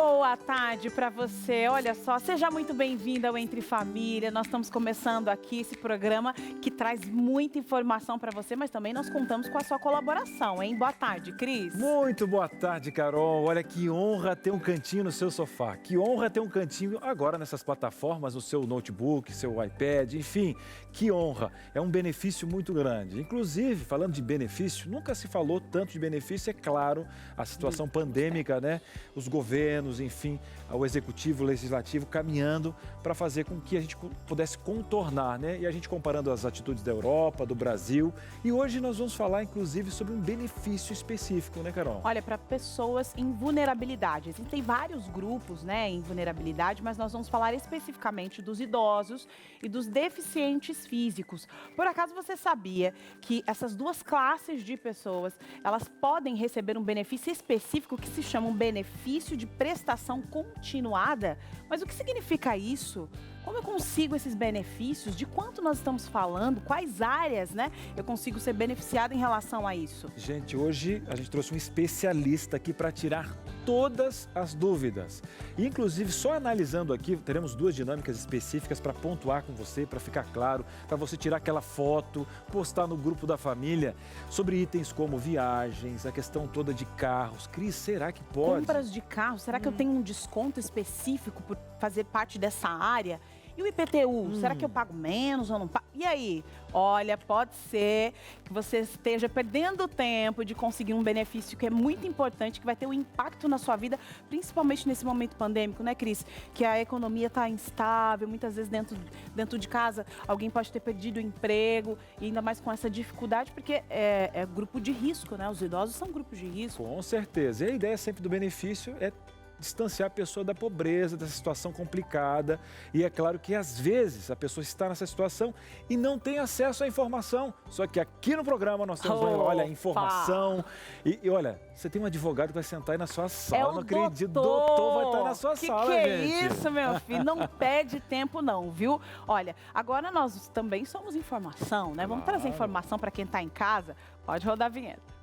Boa tarde para você. Olha só, seja muito bem-vinda ao Entre Família. Nós estamos começando aqui esse programa que traz muita informação para você, mas também nós contamos com a sua colaboração, hein? Boa tarde, Cris. Muito boa tarde, Carol. Olha que honra ter um cantinho no seu sofá. Que honra ter um cantinho agora nessas plataformas, no seu notebook, seu iPad, enfim. Que honra. É um benefício muito grande. Inclusive, falando de benefício, nunca se falou tanto de benefício, é claro, a situação pandêmica, né? Os governos, enfim, o executivo, o legislativo caminhando para fazer com que a gente pudesse contornar, né? E a gente comparando as atitudes da Europa, do Brasil. E hoje nós vamos falar, inclusive, sobre um benefício específico, né, Carol? Olha, para pessoas em vulnerabilidade. Existem vários grupos, né, em vulnerabilidade, mas nós vamos falar especificamente dos idosos e dos deficientes físicos. Por acaso você sabia que essas duas classes de pessoas, elas podem receber um benefício específico que se chama um benefício de prestação continuada? Mas o que significa isso? Como eu consigo esses benefícios? De quanto nós estamos falando? Quais áreas, né, eu consigo ser beneficiada em relação a isso? Gente, hoje a gente trouxe um especialista aqui para tirar todas as dúvidas. E, inclusive, só analisando aqui, teremos duas dinâmicas específicas para pontuar com você, para ficar claro, para você tirar aquela foto, postar no grupo da família, sobre itens como viagens, a questão toda de carros. Cris, será que pode? Compras de carro, será que eu tenho um desconto específico por fazer parte dessa área? E o IPTU, será que eu pago menos ou não pago? E aí? Olha, pode ser que você esteja perdendo tempo de conseguir um benefício que é muito importante, que vai ter um impacto na sua vida, principalmente nesse momento pandêmico, né, Cris? Que a economia está instável, muitas vezes dentro de casa alguém pode ter perdido o emprego, e ainda mais com essa dificuldade, porque é grupo de risco, né? Os idosos são grupos de risco. Com certeza. E a ideia sempre do benefício é distanciar a pessoa da pobreza, dessa situação complicada. E é claro que às vezes a pessoa está nessa situação e não tem acesso à informação. Só que aqui no programa nós temos, olha, informação. E olha, você tem um advogado que vai sentar aí na sua sala. É o não acredito. Doutor vai estar na sua sala, que gente. É isso, meu filho? Não perde tempo não, viu? Olha, agora nós também somos informação, né? Vamos trazer informação para quem está em casa. Pode rodar a vinheta.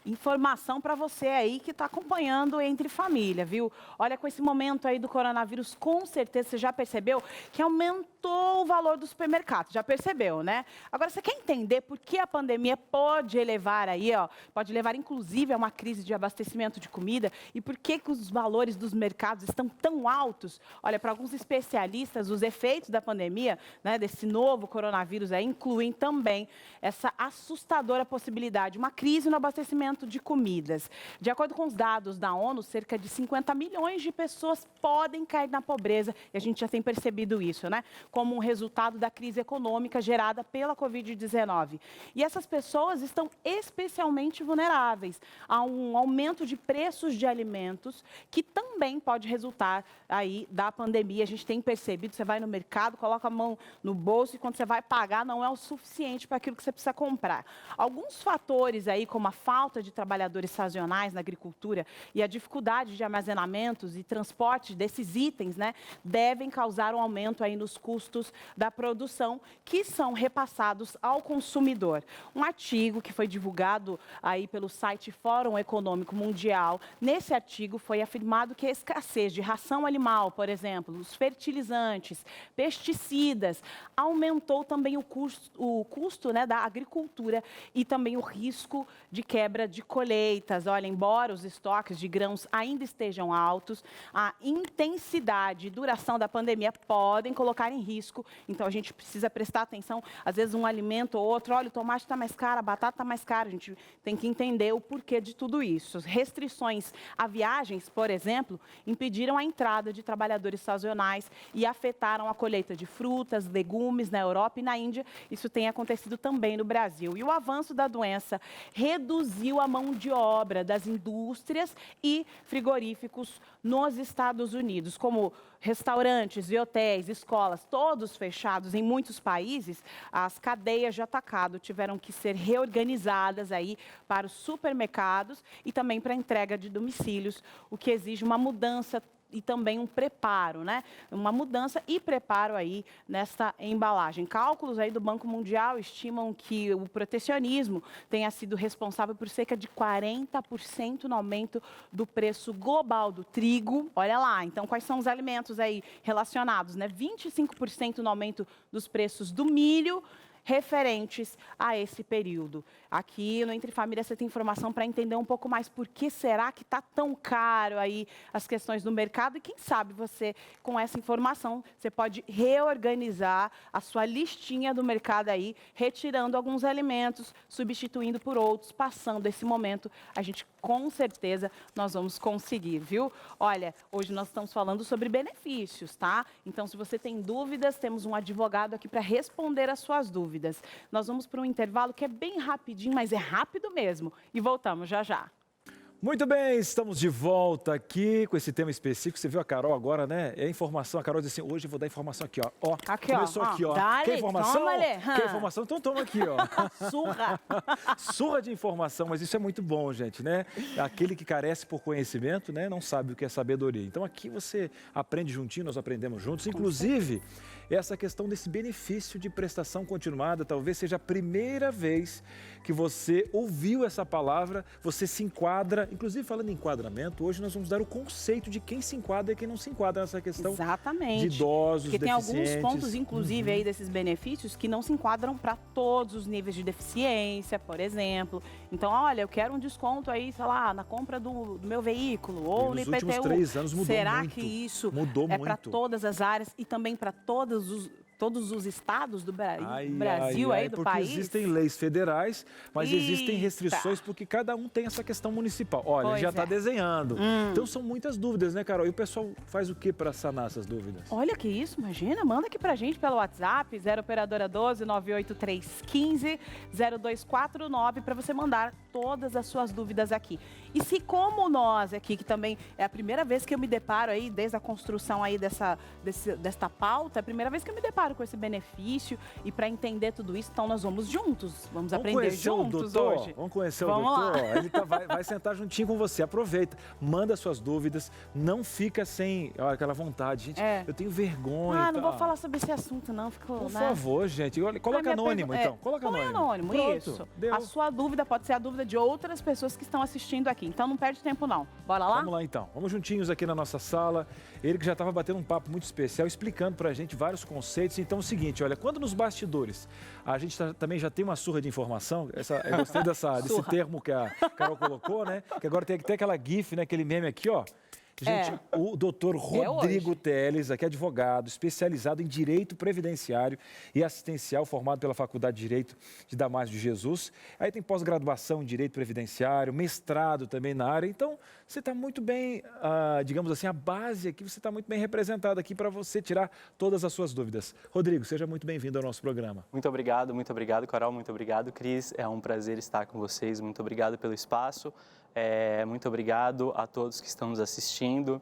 Informação para você aí que está acompanhando Entre Família, viu? Olha, com esse momento aí do coronavírus, com certeza você já percebeu que aumentou o valor do supermercado. Já percebeu, né? Agora, você quer entender por que a pandemia pode levar aí, ó, pode levar inclusive a uma crise de abastecimento de comida e por que os valores dos mercados estão tão altos? Olha, para alguns especialistas, os efeitos da pandemia, né, desse novo coronavírus aí, incluem também essa assustadora possibilidade, uma crise no abastecimento de comidas. De acordo com os dados da ONU, cerca de 50 milhões de pessoas podem cair na pobreza, e a gente já tem percebido isso, né? Como um resultado da crise econômica gerada pela Covid-19. E essas pessoas estão especialmente vulneráveis a um aumento de preços de alimentos, que também pode resultar aí da pandemia. A gente tem percebido, você vai no mercado, coloca a mão no bolso e quando você vai pagar não é o suficiente para aquilo que você precisa comprar. Alguns fatores aí, como a falta de trabalhadores sazonais na agricultura e a dificuldade de armazenamentos e transporte desses itens, né, devem causar um aumento aí nos custos da produção, que são repassados ao consumidor. Um artigo que foi divulgado aí pelo site Fórum Econômico Mundial, nesse artigo foi afirmado que a escassez de ração animal, por exemplo, os fertilizantes, pesticidas, aumentou também o custo, né, da agricultura e também o risco de quebra de colheitas. Olha, embora os estoques de grãos ainda estejam altos, a intensidade e duração da pandemia podem colocar em risco. Então, a gente precisa prestar atenção. Às vezes, um alimento ou outro, olha, o tomate está mais caro, a batata está mais cara. A gente tem que entender o porquê de tudo isso. Restrições a viagens, por exemplo, impediram a entrada de trabalhadores sazonais e afetaram a colheita de frutas, legumes na Europa e na Índia. Isso tem acontecido também no Brasil. E o avanço da doença reduziu a mão de obra das indústrias e frigoríficos nos Estados Unidos, como restaurantes e hotéis, escolas, todos fechados em muitos países. As cadeias de atacado tiveram que ser reorganizadas aí para os supermercados e também para a entrega de domicílios, o que exige uma mudança e também um preparo, né? Uma mudança e preparo aí nessa embalagem. Cálculos aí do Banco Mundial estimam que o protecionismo tenha sido responsável por cerca de 40% no aumento do preço global do trigo. Olha lá, então quais são os alimentos aí relacionados, né? 25% no aumento dos preços do milho, referentes a esse período. Aqui no Entre Família você tem informação para entender um pouco mais por que será que está tão caro aí as questões do mercado e quem sabe você, com essa informação, você pode reorganizar a sua listinha do mercado aí, retirando alguns alimentos, substituindo por outros, passando esse momento, a gente com certeza nós vamos conseguir, viu? Olha, hoje nós estamos falando sobre benefícios, tá? Então, se você tem dúvidas, temos um advogado aqui para responder as suas dúvidas. Nós vamos para um intervalo que é bem rapidinho, mas é rápido mesmo. E voltamos já já. Muito bem, estamos de volta aqui com esse tema específico. Você viu a Carol agora, né? É informação. A Carol disse assim, hoje eu vou dar informação aqui, ó. Ó, aqui, começou ó, aqui, ó. Dale, quer informação? toma, Quer informação? Então toma aqui, ó. Surra. Surra de informação, mas isso é muito bom, gente, né? Aquele que carece por conhecimento, né? Não sabe o que é sabedoria. Então aqui você aprende juntinho, nós aprendemos juntos. Inclusive, essa questão desse benefício de prestação continuada, talvez seja a primeira vez que você ouviu essa palavra, você se enquadra. Inclusive, falando em enquadramento, hoje nós vamos dar o conceito de quem se enquadra e quem não se enquadra nessa questão. Exatamente. De idosos, porque tem deficientes. alguns pontos, inclusive, aí desses benefícios que não se enquadram para todos os níveis de deficiência, por exemplo. Então, olha, eu quero um desconto aí, sei lá, na compra do meu veículo ou no IPTU. Nos últimos 3 anos mudou Será muito. que isso Mudou é para todas as áreas e também para todos os estados do Brasil, aí do porque país? Existem leis federais, mas existem Eita. restrições porque cada um tem essa questão municipal. Olha, Pois já está é. desenhando. Então são muitas dúvidas, né, Carol? E o pessoal faz o que para sanar essas dúvidas? Olha que isso, imagina, manda aqui pra gente pelo WhatsApp, 0 operadora 12 98315 0249 para você mandar todas as suas dúvidas aqui. E se como nós aqui, que também é a primeira vez que eu me deparo aí, desde a construção aí desta pauta, é a primeira vez que eu me deparo com esse benefício e para entender tudo isso, então nós vamos juntos, vamos aprender juntos hoje. Vamos conhecer Vamos o doutor. lá. Ele vai sentar juntinho com você. Aproveita, manda suas dúvidas, não fica sem aquela vontade. Gente, eu tenho vergonha. Não vou falar sobre esse assunto não, ficou, Por né? favor, gente. Olha, coloca anônimo, então. Coloca anônimo. Pronto, isso. deu. A sua dúvida pode ser a dúvida de outras pessoas que estão assistindo aqui. Então não perde tempo não. Bora lá? Vamos lá então. Vamos juntinhos aqui na nossa sala. Ele que já estava batendo um papo muito especial, explicando pra gente vários conceitos. Então é o seguinte, olha, quando nos bastidores a gente também já tem uma surra de informação, eu gostei desse termo que a Carol colocou, né? Que agora tem até aquela gif, né? Aquele meme aqui, ó. Gente, o doutor Rodrigo Teles, aqui é advogado, especializado em Direito Previdenciário e Assistencial, formado pela Faculdade de Direito de Damásio de Jesus. Aí tem pós-graduação em Direito Previdenciário, mestrado também na área. Então, você está muito bem, digamos assim, a base aqui, você está muito bem representado aqui para você tirar todas as suas dúvidas. Rodrigo, seja muito bem-vindo ao nosso programa. Muito obrigado, Carol, muito obrigado, Cris. É um prazer estar com vocês, muito obrigado pelo espaço. Muito obrigado a todos que estão nos assistindo.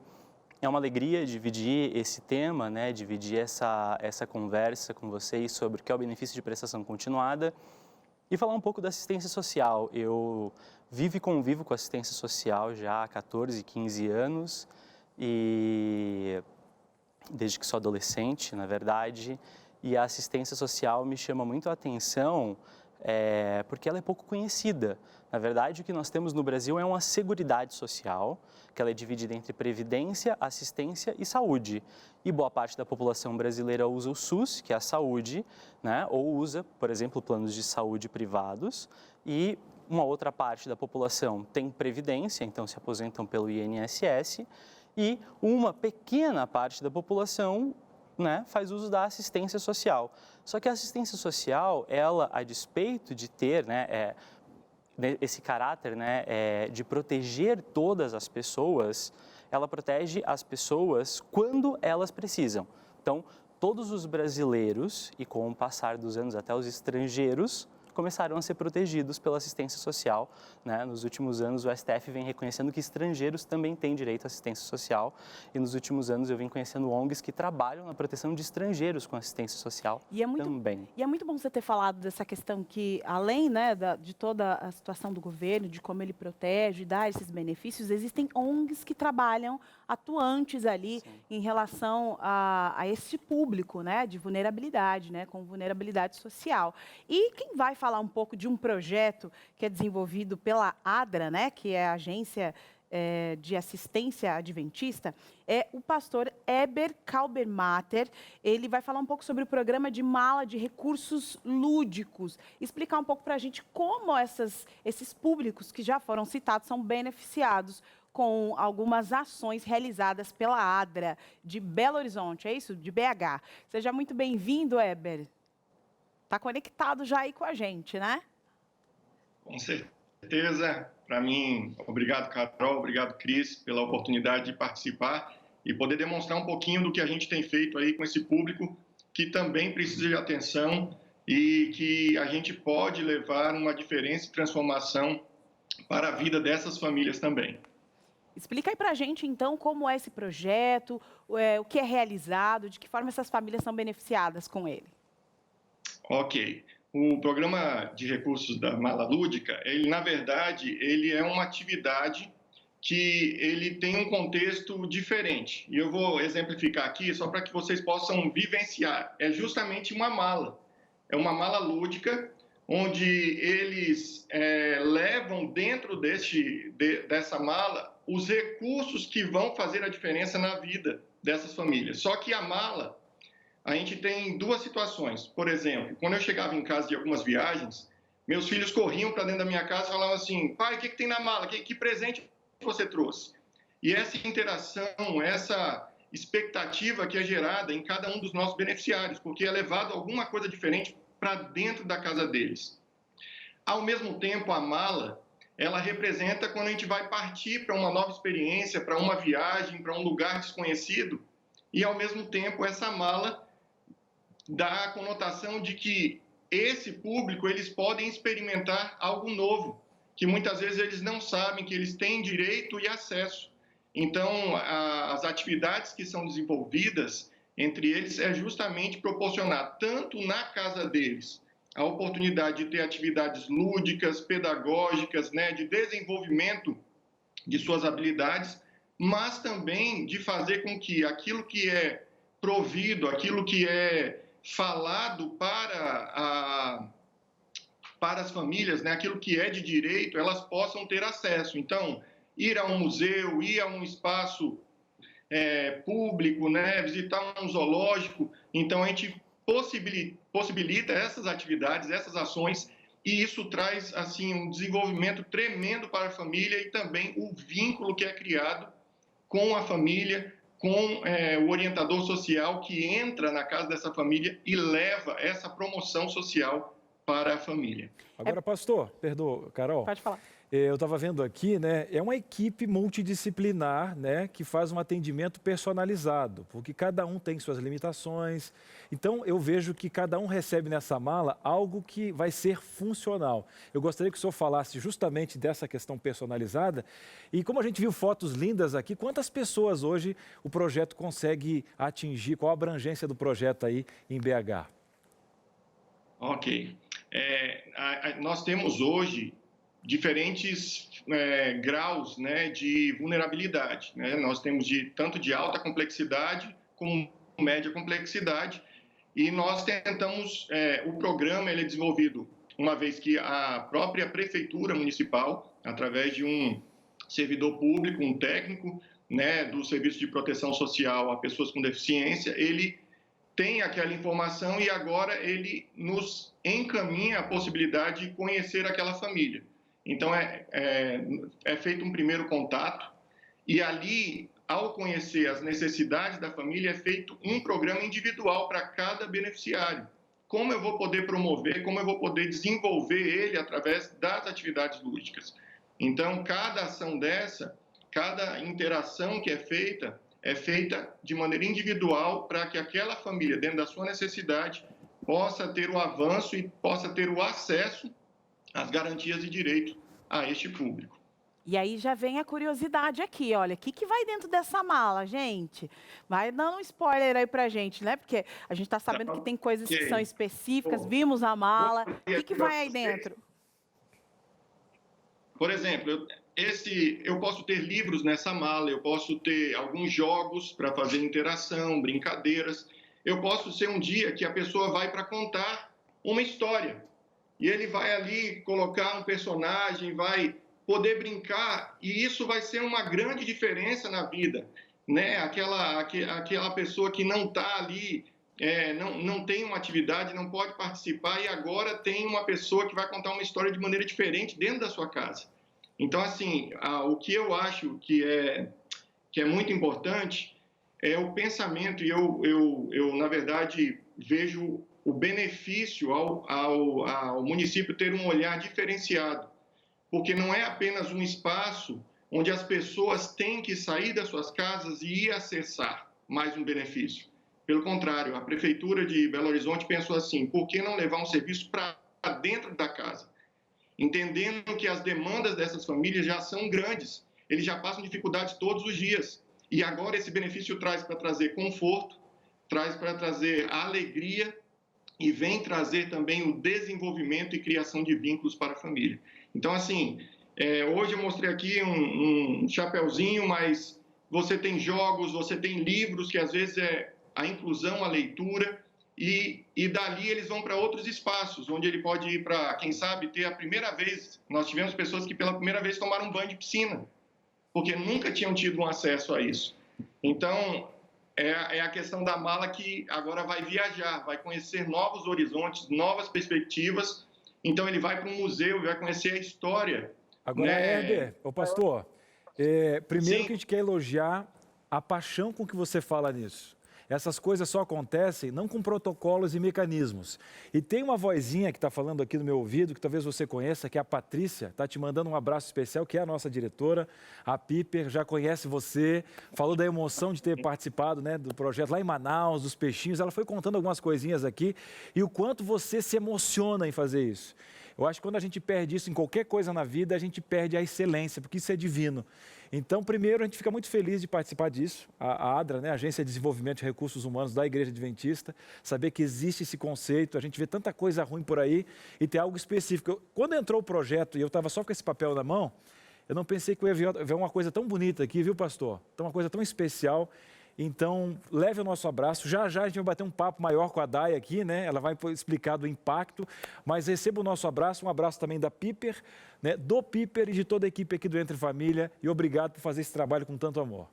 É uma alegria dividir esse tema, né? Dividir essa conversa com vocês sobre o que é o benefício de prestação continuada e falar um pouco da assistência social. Eu vivo e convivo com assistência social já há 14, 15 anos e desde que sou adolescente, na verdade, e a assistência social me chama muito a atenção porque ela é pouco conhecida. Na verdade, o que nós temos no Brasil é uma seguridade social, que ela é dividida entre previdência, assistência e saúde. E boa parte da população brasileira usa o SUS, que é a saúde, né? Ou usa, por exemplo, planos de saúde privados. E uma outra parte da população tem previdência, então se aposentam pelo INSS. E uma pequena parte da população, né, faz uso da assistência social. Só que a assistência social, ela, a despeito de ter, né, esse caráter, né, de proteger todas as pessoas, ela protege as pessoas quando elas precisam. Então, todos os brasileiros, e com o passar dos anos até os estrangeiros, começarão a ser protegidos pela assistência social, né? Nos últimos anos, o STF vem reconhecendo que estrangeiros também têm direito à assistência social e nos últimos anos eu venho conhecendo ONGs que trabalham na proteção de estrangeiros com assistência social também. E é muito bom você ter falado dessa questão que, além, né, de toda a situação do governo, de como ele protege e dá esses benefícios, existem ONGs que trabalham atuantes ali Sim. em relação a esse público, né, de vulnerabilidade, né, com vulnerabilidade social. E quem vai falar um pouco de um projeto que é desenvolvido pela ADRA, né, que é a Agência de Assistência Adventista, é o pastor Heber Kalbermatter. Ele vai falar um pouco sobre o programa de mala de recursos lúdicos, explicar um pouco para a gente como esses públicos que já foram citados são beneficiados com algumas ações realizadas pela ADRA de Belo Horizonte, é isso? De BH. Seja muito bem-vindo, Heber. Está conectado já aí com a gente, né? Com certeza. Para mim, obrigado, Carol, obrigado, Cris, pela oportunidade de participar e poder demonstrar um pouquinho do que a gente tem feito aí com esse público que também precisa de atenção e que a gente pode levar uma diferença e transformação para a vida dessas famílias também. Explica aí para a gente, então, como é esse projeto, o que é realizado, de que forma essas famílias são beneficiadas com ele. Ok. O programa de recursos da Mala Lúdica, ele, na verdade, ele é uma atividade que ele tem um contexto diferente. E eu vou exemplificar aqui só para que vocês possam vivenciar. É justamente uma mala. É uma mala lúdica, onde eles levam dentro dessa mala os recursos que vão fazer a diferença na vida dessas famílias. Só que a mala, a gente tem duas situações. Por exemplo, quando eu chegava em casa de algumas viagens, meus filhos corriam para dentro da minha casa e falavam assim: pai, o que tem na mala? Que presente você trouxe? E essa interação, essa expectativa que é gerada em cada um dos nossos beneficiários, porque é levado alguma coisa diferente para dentro da casa deles. Ao mesmo tempo, a mala, ela representa quando a gente vai partir para uma nova experiência, para uma viagem, para um lugar desconhecido, e ao mesmo tempo essa mala dá a conotação de que esse público, eles podem experimentar algo novo, que muitas vezes eles não sabem que eles têm direito e acesso. Então, as atividades que são desenvolvidas entre eles é justamente proporcionar, tanto na casa deles, a oportunidade de ter atividades lúdicas, pedagógicas, né, de desenvolvimento de suas habilidades, mas também de fazer com que aquilo que é provido, aquilo que é falado para as famílias, né, aquilo que é de direito, elas possam ter acesso. Então, ir a um museu, ir a um espaço público, né, visitar um zoológico. Então, a gente possibilita essas atividades, essas ações, e isso traz assim um desenvolvimento tremendo para a família e também o vínculo que é criado com a família, com o orientador social que entra na casa dessa família e leva essa promoção social para a família. Agora, pastor, perdoa, Carol. Pode falar. Eu estava vendo aqui, né? É uma equipe multidisciplinar, né? Que faz um atendimento personalizado, porque cada um tem suas limitações. Então, eu vejo que cada um recebe nessa mala algo que vai ser funcional. Eu gostaria que o senhor falasse justamente dessa questão personalizada. E como a gente viu fotos lindas aqui, quantas pessoas hoje o projeto consegue atingir? Qual a abrangência do projeto aí em BH? Ok. Nós temos hoje diferentes graus, né, de vulnerabilidade, né? Nós temos tanto de alta complexidade como média complexidade, e nós tentamos, o programa ele é desenvolvido uma vez que a própria prefeitura municipal, através de um servidor público, um técnico, né, do Serviço de Proteção Social a Pessoas com Deficiência, ele tem aquela informação e agora ele nos encaminha a possibilidade de conhecer aquela família. Então, é feito um primeiro contato e ali, ao conhecer as necessidades da família, é feito um programa individual para cada beneficiário. Como eu vou poder promover, como eu vou poder desenvolver ele através das atividades lúdicas. Então, cada ação dessa, cada interação que é feita de maneira individual para que aquela família, dentro da sua necessidade, possa ter o avanço e possa ter o acesso às garantias de direito a este público. E aí já vem a curiosidade aqui, olha, o que vai dentro dessa mala, gente? Vai dando um spoiler aí pra gente, né? Porque a gente está sabendo que tem coisas que são específicas, vimos a mala. O que vai aí dentro? Por exemplo, eu posso ter livros nessa mala, eu posso ter alguns jogos para fazer interação, brincadeiras. Eu posso ser um dia que a pessoa vai para contar uma história. E ele vai ali colocar um personagem, vai poder brincar, e isso vai ser uma grande diferença na vida, né? Aquela pessoa que não está ali, não tem uma atividade, não pode participar, e agora tem uma pessoa que vai contar uma história de maneira diferente dentro da sua casa. Então, assim, o que eu acho que é muito importante é o pensamento, e eu na verdade, vejo o benefício ao município ter um olhar diferenciado, porque não é apenas um espaço onde as pessoas têm que sair das suas casas e ir acessar mais um benefício. Pelo contrário, a Prefeitura de Belo Horizonte pensou assim, por que não levar um serviço para dentro da casa? Entendendo que as demandas dessas famílias já são grandes, eles já passam dificuldades todos os dias. E agora esse benefício traz para trazer conforto, traz para trazer alegria e vem trazer também o desenvolvimento e criação de vínculos para a família. Então, assim, hoje eu mostrei aqui um chapeuzinho, mas você tem jogos, você tem livros, que às vezes é a inclusão, a leitura, e dali eles vão para outros espaços, onde ele pode ir para, quem sabe, ter a primeira vez. Nós tivemos pessoas que pela primeira vez tomaram um banho de piscina, porque nunca tinham tido um acesso a isso. Então, é a questão da mala que agora vai viajar, vai conhecer novos horizontes, novas perspectivas. Então, ele vai para um museu, vai conhecer a história. Agora, Heber, pastor, primeiro Sim. que a gente quer elogiar a paixão com que você fala nisso. Essas coisas só acontecem não com protocolos e mecanismos. E tem uma vozinha que está falando aqui no meu ouvido, que talvez você conheça, que é a Patrícia, está te mandando um abraço especial, que é a nossa diretora, a Piper, já conhece você, falou da emoção de ter participado, né, do projeto lá em Manaus, dos peixinhos, ela foi contando algumas coisinhas aqui, e o quanto você se emociona em fazer isso. Eu acho que quando a gente perde isso em qualquer coisa na vida, a gente perde a excelência, porque isso é divino. Então, primeiro, a gente fica muito feliz de participar disso. A ADRA, né, Agência de Desenvolvimento de Recursos Humanos da Igreja Adventista, saber que existe esse conceito, a gente vê tanta coisa ruim por aí e ter algo específico. Quando entrou o projeto e eu estava só com esse papel na mão, eu não pensei que eu ia ver uma coisa tão bonita aqui, viu, pastor? Então, uma coisa tão especial. Então, leve o nosso abraço. Já já a gente vai bater um papo maior com a Day aqui, né? Ela vai explicar do impacto, mas receba o nosso abraço, um abraço também da Piper, né? Do Piper e de toda a equipe aqui do Entre Família, e obrigado por fazer esse trabalho com tanto amor.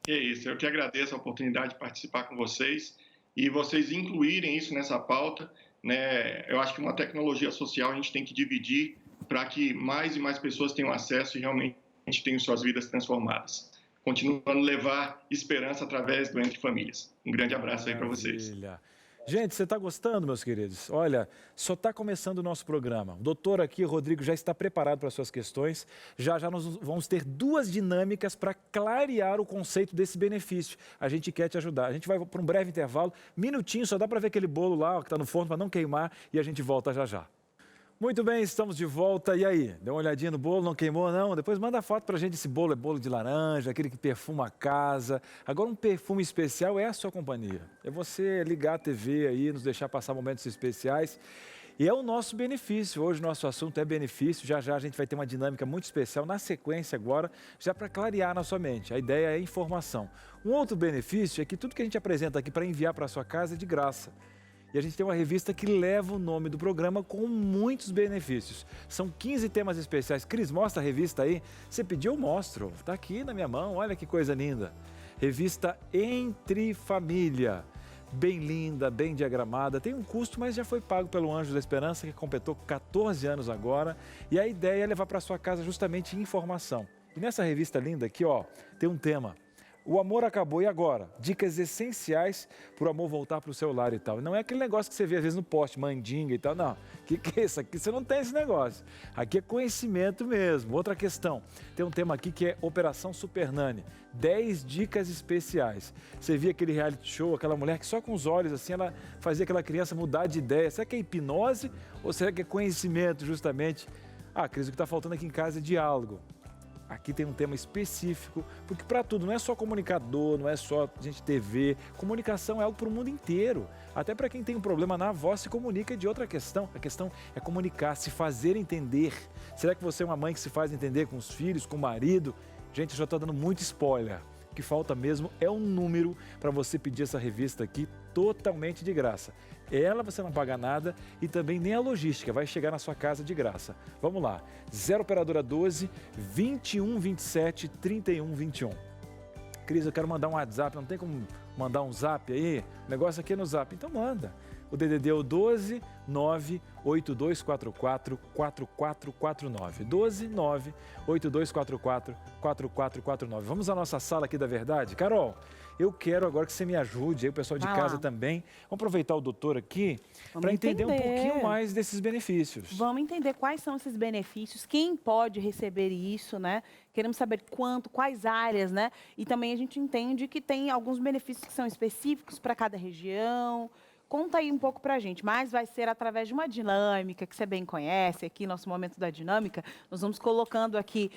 É isso, eu que agradeço a oportunidade de participar com vocês e vocês incluírem isso nessa pauta, né? Eu acho que uma tecnologia social a gente tem que dividir para que mais e mais pessoas tenham acesso e realmente tenham suas vidas transformadas. Continuando a levar esperança através do Entre Famílias. Um grande abraço aí para vocês. Gente, você está gostando, meus queridos? Olha, só está começando o nosso programa. O doutor aqui, Rodrigo, já está preparado para as suas questões. Já já nós vamos ter duas dinâmicas para clarear o conceito desse benefício. A gente quer te ajudar. A gente vai para um breve intervalo, minutinho, só dá para ver aquele bolo lá que está no forno para não queimar e a gente volta já já. Muito bem, estamos de volta. E aí, deu uma olhadinha no bolo, não queimou não? Depois manda foto pra gente, esse bolo é bolo de laranja, aquele que perfuma a casa. Agora um perfume especial é a sua companhia. É você ligar a TV aí, nos deixar passar momentos especiais. E é o nosso benefício. Hoje o nosso assunto é benefício. Já já a gente vai ter uma dinâmica muito especial na sequência agora, já para clarear na sua mente. A ideia é informação. Um outro benefício é que tudo que a gente apresenta aqui para enviar para sua casa é de graça. E a gente tem uma revista que leva o nome do programa com muitos benefícios. São 15 temas especiais. Cris, mostra a revista aí. Você pediu, eu mostro. Está aqui na minha mão, olha que coisa linda. Revista Entre Família. Bem linda, bem diagramada. Tem um custo, mas já foi pago pelo Anjo da Esperança, que completou 14 anos agora. E a ideia é levar para sua casa justamente informação. E nessa revista linda aqui, ó, tem um tema. O amor acabou, e agora? Dicas essenciais para o amor voltar para o seu lar e tal. Não é aquele negócio que você vê às vezes no poste, mandinga e tal, não. O que é isso? Aqui você não tem esse negócio. Aqui é conhecimento mesmo. Outra questão, tem um tema aqui que é Operação Super Nani. 10 dicas especiais. Você via aquele reality show, aquela mulher que só com os olhos assim, ela fazia aquela criança mudar de ideia. Será que é hipnose ou será que é conhecimento justamente? Ah, Cris, o que está faltando aqui em casa é diálogo. Aqui tem um tema específico, porque para tudo, não é só comunicador, não é só gente TV, comunicação é algo para o mundo inteiro. Até para quem tem um problema na voz, se comunica de outra questão. A questão é comunicar, se fazer entender. Será que você é uma mãe que se faz entender com os filhos, com o marido? Gente, eu já estou dando muito spoiler. O que falta mesmo é um número para você pedir essa revista aqui totalmente de graça. Ela você não paga nada e também nem a logística, vai chegar na sua casa de graça. Vamos lá, 0 operadora 12 21 27 31 21. Cris, eu quero mandar um WhatsApp, não tem como mandar um zap aí? O negócio aqui é no zap, então manda. O DDD é o 12 9 8244 4449. 12 9 8244 4449. Vamos à nossa sala aqui da verdade? Carol, eu quero agora que você me ajude, aí o pessoal de casa também. Vamos aproveitar o doutor aqui para entender um pouquinho mais desses benefícios. Vamos entender quais são esses benefícios, quem pode receber isso, né? Queremos saber quanto, quais áreas, né? E também a gente entende que tem alguns benefícios que são específicos para cada região. Conta aí um pouco para a gente, mas vai ser através de uma dinâmica que você bem conhece, aqui nosso momento da dinâmica, nós vamos colocando aqui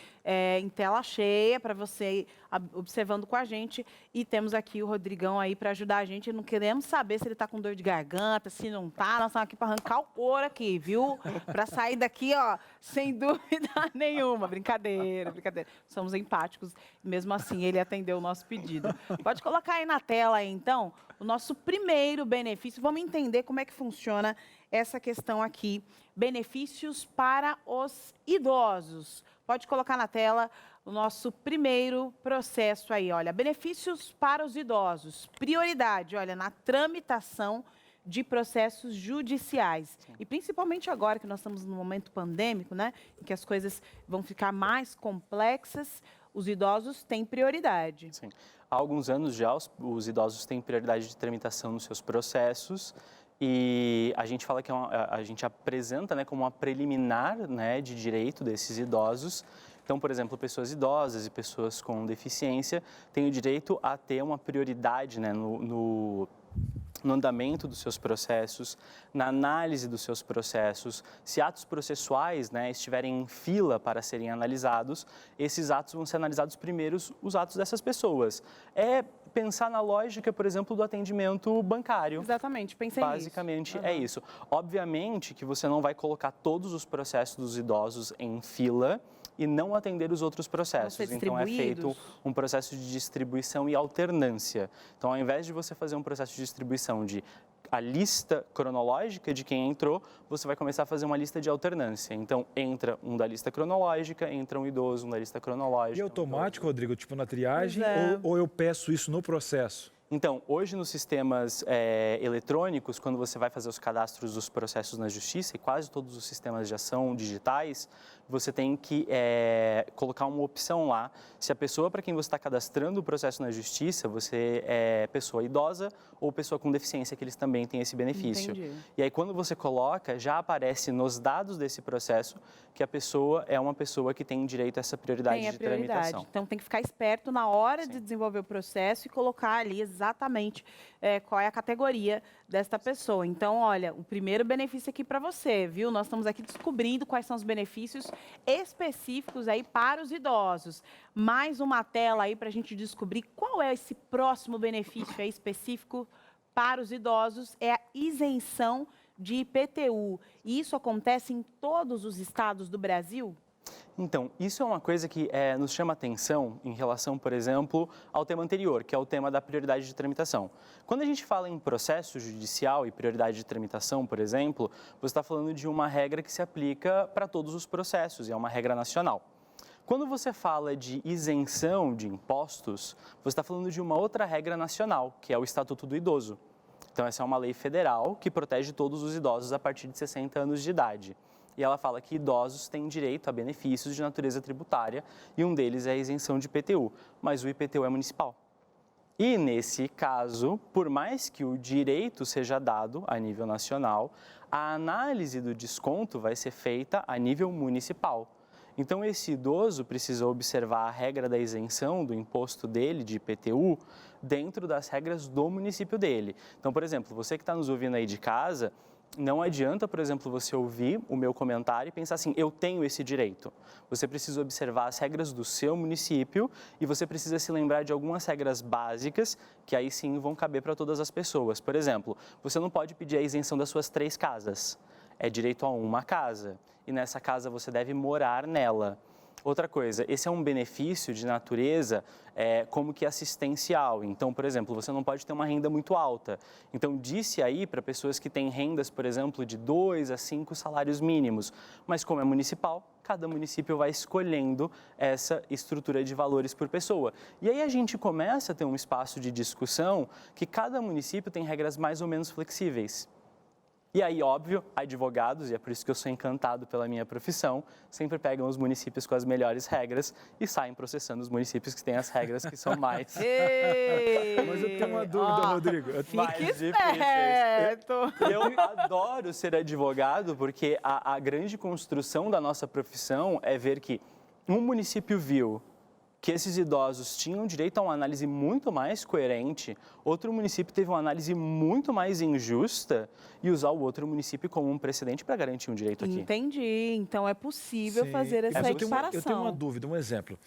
em tela cheia para você ir observando com a gente e temos aqui o Rodrigão aí para ajudar a gente, não queremos saber se ele está com dor de garganta, se não está, nós estamos aqui para arrancar o couro aqui, viu? Para sair daqui, ó, sem dúvida nenhuma, brincadeira, brincadeira, somos empáticos, mesmo assim ele atendeu o nosso pedido. Pode colocar aí na tela aí, então, o nosso primeiro benefício. Vamos entender como é que funciona essa questão aqui. Benefícios para os idosos. Pode colocar na tela o nosso primeiro processo aí. Olha, benefícios para os idosos. Prioridade, olha, na tramitação de processos judiciais. Sim. E principalmente agora que nós estamos num momento pandêmico, né, em que as coisas vão ficar mais complexas, os idosos têm prioridade. Sim. Há alguns anos já os idosos têm prioridade de tramitação nos seus processos e a gente fala que a gente apresenta, né, como uma preliminar, né, de direito desses idosos. Então, por exemplo, pessoas idosas e pessoas com deficiência têm o direito a ter uma prioridade, né, no andamento dos seus processos, na análise dos seus processos. Se atos processuais, né, estiverem em fila para serem analisados, esses atos vão ser analisados primeiros, os atos dessas pessoas. É pensar na lógica, por exemplo, do atendimento bancário. Exatamente, pensei nisso. Basicamente é isso. Obviamente que você não vai colocar todos os processos dos idosos em fila e não atender os outros processos. Então é feito um processo de distribuição e alternância. Então, ao invés de você fazer um processo de distribuição de a lista cronológica de quem entrou, você vai começar a fazer uma lista de alternância. Então, entra um da lista cronológica, entra um idoso, um da lista cronológica. E automático, Rodrigo, tipo na triagem, ou eu peço isso no processo? Então, hoje nos sistemas eletrônicos, quando você vai fazer os cadastros dos processos na justiça, e quase todos os sistemas de ação digitais, você tem que colocar uma opção lá. Se a pessoa para quem você está cadastrando o processo na justiça, você é pessoa idosa ou pessoa com deficiência, que eles também têm esse benefício. Entendi. E aí, quando você coloca, já aparece nos dados desse processo que a pessoa é uma pessoa que tem direito a essa prioridade de tramitação. Então, tem que ficar esperto na hora Sim. de desenvolver o processo e colocar ali exatamente qual é a categoria desta pessoa. Então, olha, o primeiro benefício aqui para você, viu? Nós estamos aqui descobrindo quais são os benefícios específicos aí para os idosos. Mais uma tela aí para a gente descobrir qual é esse próximo benefício aí específico para os idosos, é a isenção de IPTU. E isso acontece em todos os estados do Brasil? Então, isso é uma coisa que nos chama atenção em relação, por exemplo, ao tema anterior, que é o tema da prioridade de tramitação. Quando a gente fala em processo judicial e prioridade de tramitação, por exemplo, você está falando de uma regra que se aplica para todos os processos, e é uma regra nacional. Quando você fala de isenção de impostos, você está falando de uma outra regra nacional, que é o Estatuto do Idoso. Então, essa é uma lei federal que protege todos os idosos a partir de 60 anos de idade. E ela fala que idosos têm direito a benefícios de natureza tributária e um deles é a isenção de IPTU, mas o IPTU é municipal. E, nesse caso, por mais que o direito seja dado a nível nacional, a análise do desconto vai ser feita a nível municipal. Então, esse idoso precisa observar a regra da isenção do imposto dele, de IPTU, dentro das regras do município dele. Então, por exemplo, você que está nos ouvindo aí de casa, não adianta, por exemplo, você ouvir o meu comentário e pensar assim, eu tenho esse direito. Você precisa observar as regras do seu município e você precisa se lembrar de algumas regras básicas que aí sim vão caber para todas as pessoas. Por exemplo, você não pode pedir a isenção das suas 3 casas. É direito a uma casa e nessa casa você deve morar nela. Outra coisa, esse é um benefício de natureza como que assistencial. Então, por exemplo, você não pode ter uma renda muito alta. Então, disse aí para pessoas que têm rendas, por exemplo, de 2 a 5 salários mínimos. Mas como é municipal, cada município vai escolhendo essa estrutura de valores por pessoa. E aí a gente começa a ter um espaço de discussão que cada município tem regras mais ou menos flexíveis. E aí, óbvio, advogados, e é por isso que eu sou encantado pela minha profissão, sempre pegam os municípios com as melhores regras e saem processando os municípios que têm as regras que são mais... Mas eu tenho uma dúvida, Rodrigo. Fique esperto. Eu adoro ser advogado porque a grande construção da nossa profissão é ver que um município viu que esses idosos tinham direito a uma análise muito mais coerente, outro município teve uma análise muito mais injusta e usar o outro município como um precedente para garantir um direito aqui. Entendi. Então é possível Sim. fazer essa Mas equiparação. eu tenho uma dúvida, um exemplo.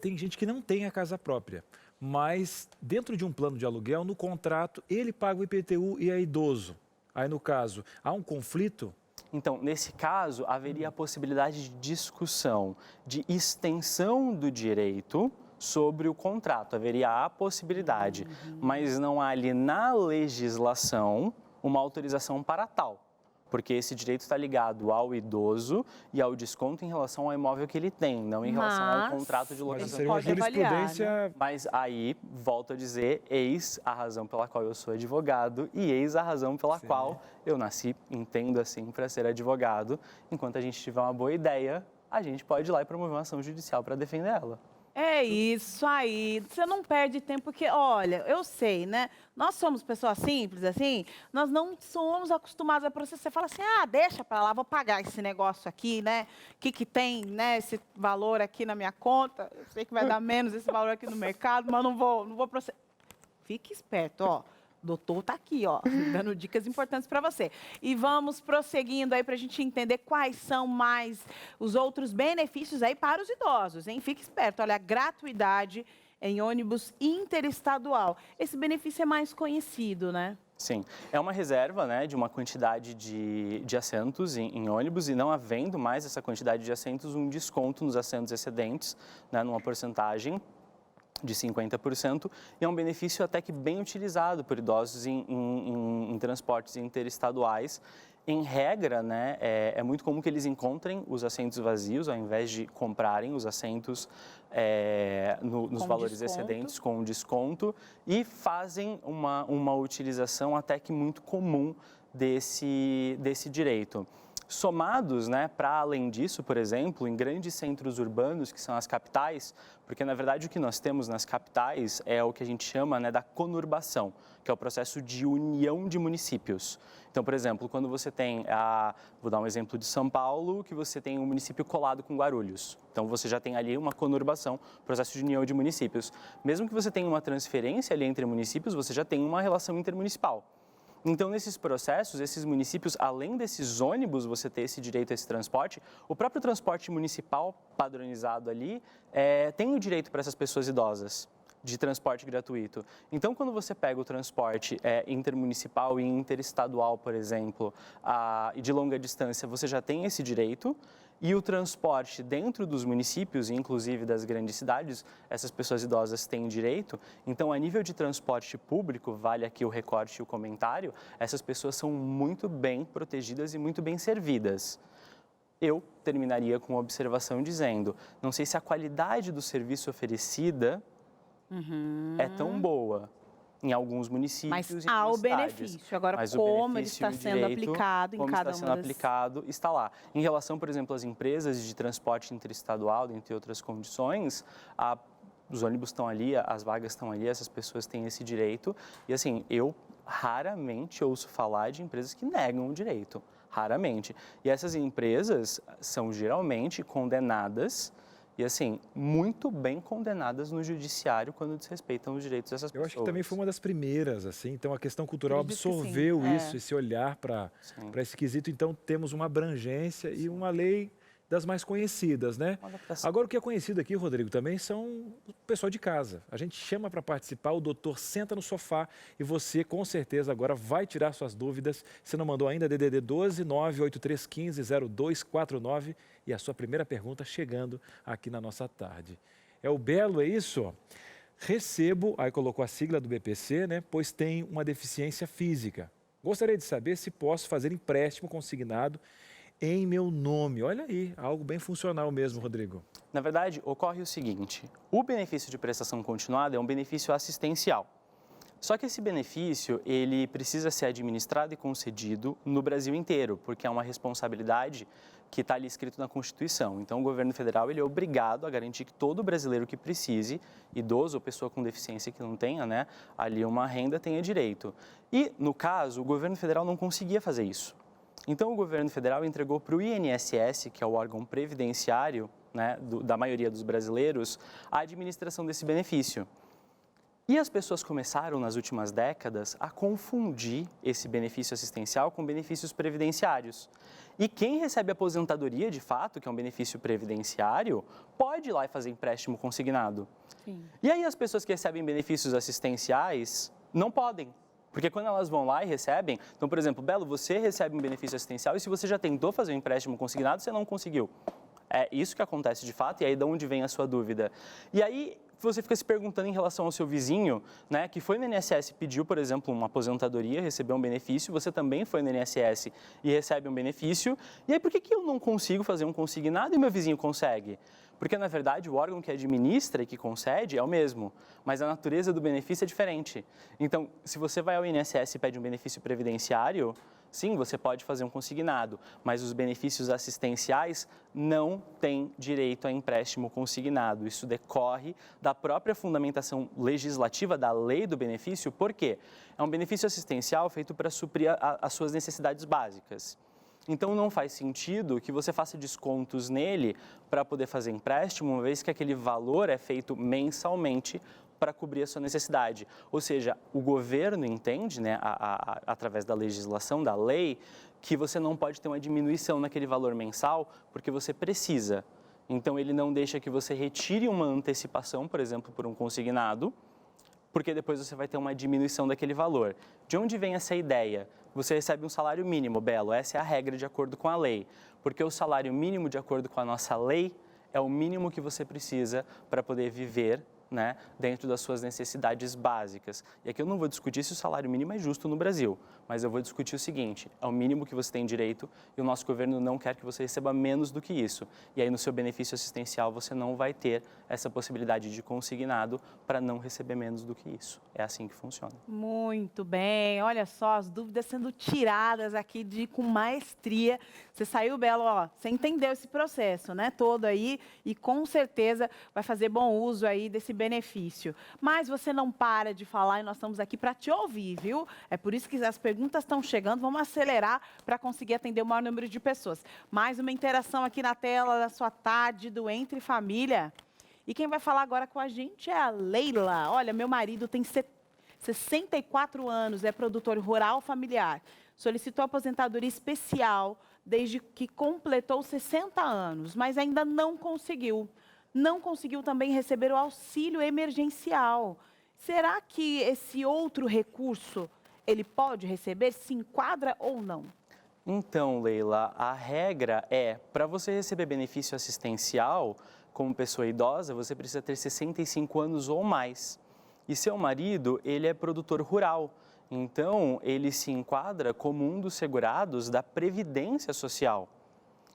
Tem gente que não tem a casa própria, mas dentro de um plano de aluguel, no contrato, ele paga o IPTU e é idoso. Aí, no caso, há um conflito? Então, nesse caso, haveria a possibilidade de discussão, de extensão do direito sobre o contrato. Haveria a possibilidade, mas não há ali na legislação uma autorização para tal. Porque esse direito está ligado ao idoso e ao desconto em relação ao imóvel que ele tem, não em relação ao contrato de Mas locação. seria uma pode avaliar, jurisprudência... Mas aí, volto a dizer, eis a razão pela qual eu sou advogado e eis a razão pela qual eu nasci, entendo assim, para ser advogado. Enquanto a gente tiver uma boa ideia, a gente pode ir lá e promover uma ação judicial para defender ela. É isso aí. Você não perde tempo, porque, olha, eu sei, né? Nós somos pessoas simples, assim, nós não somos acostumados a processar. Você fala assim, deixa pra lá, vou pagar esse negócio aqui, né? O que tem, né, esse valor aqui na minha conta? Eu sei que vai dar menos esse valor aqui no mercado, mas não vou processar. Fique esperto, ó. O doutor está aqui, ó, dando dicas importantes para você. E vamos prosseguindo aí para a gente entender quais são mais os outros benefícios aí para os idosos, hein? Fique esperto, olha, a gratuidade em ônibus interestadual. Esse benefício é mais conhecido, né? Sim, é uma reserva, né, de uma quantidade de assentos em ônibus e não havendo mais essa quantidade de assentos, um desconto nos assentos excedentes, né, numa porcentagem de 50%, e é um benefício até que bem utilizado por idosos em transportes interestaduais. Em regra, né, é muito comum que eles encontrem os assentos vazios, ao invés de comprarem os assentos nos valores excedentes com desconto, e fazem uma utilização até que muito comum desse direito. Somados, né, para além disso, por exemplo, em grandes centros urbanos, que são as capitais, porque, na verdade, o que nós temos nas capitais é o que a gente chama, né, da conurbação, que é o processo de união de municípios. Então, por exemplo, quando você tem, vou dar um exemplo de São Paulo, que você tem um município colado com Guarulhos. Então, você já tem ali uma conurbação, processo de união de municípios. Mesmo que você tenha uma transferência ali entre municípios, você já tem uma relação intermunicipal. Então, nesses processos, esses municípios, além desses ônibus, você ter esse direito a esse transporte, o próprio transporte municipal padronizado ali tem o direito para essas pessoas idosas de transporte gratuito. Então, quando você pega o transporte intermunicipal e interestadual, por exemplo, e de longa distância, você já tem esse direito. E o transporte dentro dos municípios, inclusive das grandes cidades, essas pessoas idosas têm direito. Então, a nível de transporte público, vale aqui o recorte e o comentário, essas pessoas são muito bem protegidas e muito bem servidas. Eu terminaria com uma observação dizendo, não sei se a qualidade do serviço oferecida é tão boa em alguns municípios mas e em há o cidades. benefício. Agora, Mas como ele está sendo aplicado em cada uma das... aplicado, está lá. Em relação, por exemplo, às empresas de transporte interestadual, entre outras condições, os ônibus estão ali, as vagas estão ali, essas pessoas têm esse direito. E assim, eu raramente ouço falar de empresas que negam o direito, raramente. E essas empresas são geralmente condenadas e, assim, muito bem condenadas no judiciário quando desrespeitam os direitos dessas pessoas. Eu acho que também foi uma das primeiras, assim. Então, a questão cultural Acredito que sim. absorveu isso, esse olhar para esse quesito. Então, temos uma abrangência e uma lei das mais conhecidas, né? Agora, o que é conhecido aqui, Rodrigo, também são o pessoal de casa. A gente chama para participar, o doutor senta no sofá e você, com certeza, agora vai tirar suas dúvidas. Se não mandou ainda, DDD 12 98315 0249 e a sua primeira pergunta chegando aqui na nossa tarde. É o Belo, é isso? Recebo, aí colocou a sigla do BPC, né? Pois tem uma deficiência física. Gostaria de saber se posso fazer empréstimo consignado em meu nome. Olha aí, algo bem funcional mesmo, Rodrigo. Na verdade, ocorre o seguinte, o benefício de prestação continuada é um benefício assistencial. Só que esse benefício, ele precisa ser administrado e concedido no Brasil inteiro, porque é uma responsabilidade que está ali escrito na Constituição. Então, o governo federal ele é obrigado a garantir que todo brasileiro que precise, idoso ou pessoa com deficiência que não tenha, né, ali uma renda, tenha direito. E, no caso, o governo federal não conseguia fazer isso. Então, o governo federal entregou para o INSS, que é o órgão previdenciário, né, da maioria dos brasileiros, a administração desse benefício. E as pessoas começaram, nas últimas décadas, a confundir esse benefício assistencial com benefícios previdenciários. E quem recebe aposentadoria, de fato, que é um benefício previdenciário, pode ir lá e fazer empréstimo consignado. Sim. E aí as pessoas que recebem benefícios assistenciais não podem. Porque quando elas vão lá e recebem, então, por exemplo, Belo, você recebe um benefício assistencial e se você já tentou fazer um empréstimo consignado, você não conseguiu. É isso que acontece de fato e aí de onde vem a sua dúvida. E aí você fica se perguntando em relação ao seu vizinho, né, que foi no INSS e pediu, por exemplo, uma aposentadoria, recebeu um benefício, você também foi no INSS e recebe um benefício, e aí por que eu não consigo fazer um consignado e meu vizinho consegue? Porque, na verdade, o órgão que administra e que concede é o mesmo, mas a natureza do benefício é diferente. Então, se você vai ao INSS e pede um benefício previdenciário, sim, você pode fazer um consignado, mas os benefícios assistenciais não têm direito a empréstimo consignado. Isso decorre da própria fundamentação legislativa da lei do benefício, porque é um benefício assistencial feito para suprir as suas necessidades básicas. Então, não faz sentido que você faça descontos nele para poder fazer empréstimo, uma vez que aquele valor é feito mensalmente para cobrir a sua necessidade. Ou seja, o governo entende, né, através da legislação, da lei, que você não pode ter uma diminuição naquele valor mensal porque você precisa. Então, ele não deixa que você retire uma antecipação, por exemplo, por um consignado, porque depois você vai ter uma diminuição daquele valor. De onde vem essa ideia? Você recebe um salário mínimo, Belo, essa é a regra de acordo com a lei, porque o salário mínimo, de acordo com a nossa lei, é o mínimo que você precisa para poder viver, né, dentro das suas necessidades básicas. E aqui eu não vou discutir se o salário mínimo é justo no Brasil, mas eu vou discutir o seguinte, é o mínimo que você tem direito e o nosso governo não quer que você receba menos do que isso. E aí no seu benefício assistencial você não vai ter essa possibilidade de consignado para não receber menos do que isso. É assim que funciona. Muito bem, olha só, as dúvidas sendo tiradas aqui com maestria. Você saiu, Belo, ó, você entendeu esse processo, né, todo aí e com certeza vai fazer bom uso aí desse benefício. Mas você não para de falar e nós estamos aqui para te ouvir, viu? É por isso que as perguntas estão chegando, vamos acelerar para conseguir atender o maior número de pessoas. Mais uma interação aqui na tela da sua tarde do Entre Família. E quem vai falar agora com a gente é a Leila. Olha, meu marido tem 64 anos, é produtor rural familiar. Solicitou aposentadoria especial desde que completou 60 anos, mas ainda não conseguiu. Não conseguiu também receber o auxílio emergencial. Será que esse outro recurso ele pode receber, se enquadra ou não? Então, Leila, a regra é, para você receber benefício assistencial, como pessoa idosa, você precisa ter 65 anos ou mais. E seu marido, ele é produtor rural, então ele se enquadra como um dos segurados da Previdência Social.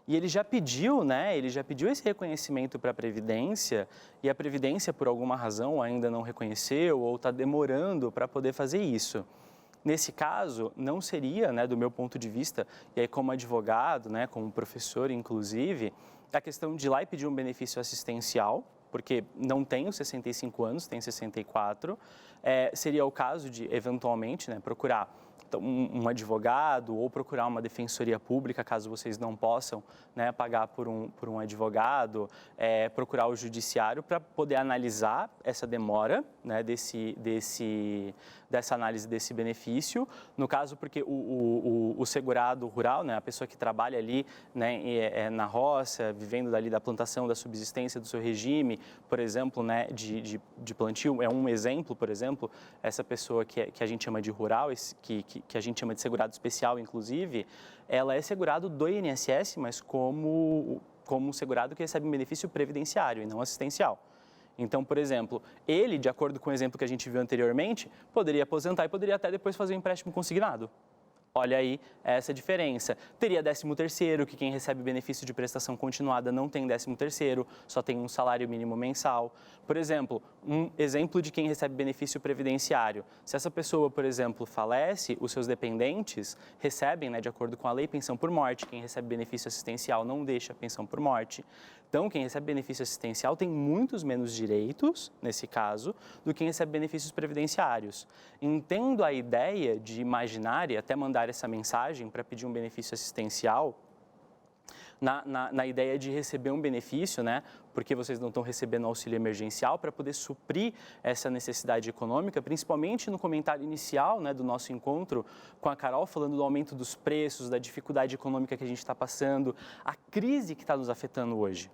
E ele já pediu, né? Ele já pediu esse reconhecimento para a Previdência e a Previdência, por alguma razão, ainda não reconheceu ou está demorando para poder fazer isso. Nesse caso, não seria, né, do meu ponto de vista, e aí como advogado, né, como professor, inclusive, a questão de ir lá e pedir um benefício assistencial, porque não tenho 65 anos, tenho 64, seria o caso de, eventualmente, né, procurar um advogado ou procurar uma defensoria pública, caso vocês não possam, né, pagar por um advogado, procurar o judiciário para poder analisar essa demora, né, dessa análise desse benefício. No caso, porque o segurado rural, né, a pessoa que trabalha ali, né, na roça, vivendo dali da plantação, da subsistência do seu regime, por exemplo, né, de plantio, é um exemplo, por exemplo, essa pessoa que a gente chama de rural, que a gente chama de segurado especial, inclusive, ela é segurado do INSS, mas como um segurado que recebe um benefício previdenciário e não assistencial. Então, por exemplo, ele, de acordo com o exemplo que a gente viu anteriormente, poderia aposentar e poderia até depois fazer um empréstimo consignado. Olha aí essa diferença. Teria 13º, que quem recebe benefício de prestação continuada não tem 13º, só tem um salário mínimo mensal. Por exemplo, um exemplo de quem recebe benefício previdenciário. Se essa pessoa, por exemplo, falece, os seus dependentes recebem, né, de acordo com a lei, pensão por morte. Quem recebe benefício assistencial não deixa pensão por morte. Então, quem recebe benefício assistencial tem muitos menos direitos, nesse caso, do que quem recebe benefícios previdenciários. Entendo a ideia de imaginar e até mandar essa mensagem para pedir um benefício assistencial, na ideia de receber um benefício, né, porque vocês não estão recebendo auxílio emergencial, para poder suprir essa necessidade econômica, principalmente no comentário inicial, né, do nosso encontro com a Carol, falando do aumento dos preços, da dificuldade econômica que a gente está passando, a crise que está nos afetando hoje.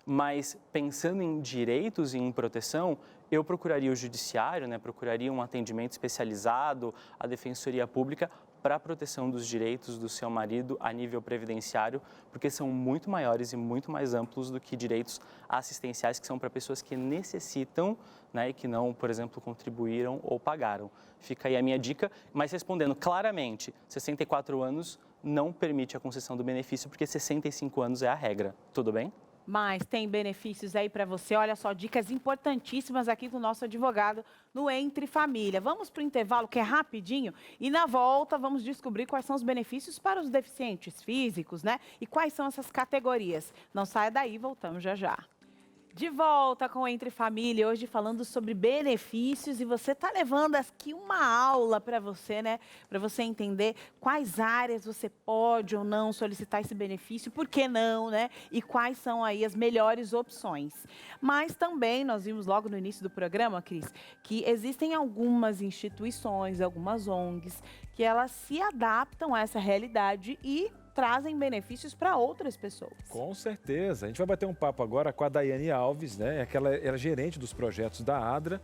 Mas pensando em direitos e em proteção, eu procuraria o judiciário, né, procuraria um atendimento especializado, a defensoria pública, para a proteção dos direitos do seu marido a nível previdenciário, porque são muito maiores e muito mais amplos do que direitos assistenciais, que são para pessoas que necessitam, né, e que não, por exemplo, contribuíram ou pagaram. Fica aí a minha dica, mas respondendo claramente, 64 anos não permite a concessão do benefício, porque 65 anos é a regra. Tudo bem? Mas tem benefícios aí para você. Olha só, dicas importantíssimas aqui do nosso advogado no Entre Família. Vamos para o intervalo, que é rapidinho, e na volta vamos descobrir quais são os benefícios para os deficientes físicos, né? E quais são essas categorias. Não saia daí, voltamos já já. De volta com Entre Família, hoje falando sobre benefícios, e você está levando aqui uma aula para você, né? Para você entender quais áreas você pode ou não solicitar esse benefício, por que não, né? E quais são aí as melhores opções. Mas também, nós vimos logo no início do programa, Cris, que existem algumas instituições, algumas ONGs, que elas se adaptam a essa realidade e trazem benefícios para outras pessoas. Com certeza. A gente vai bater um papo agora com a Daiane Alves, né? Ela é gerente dos projetos da ADRA.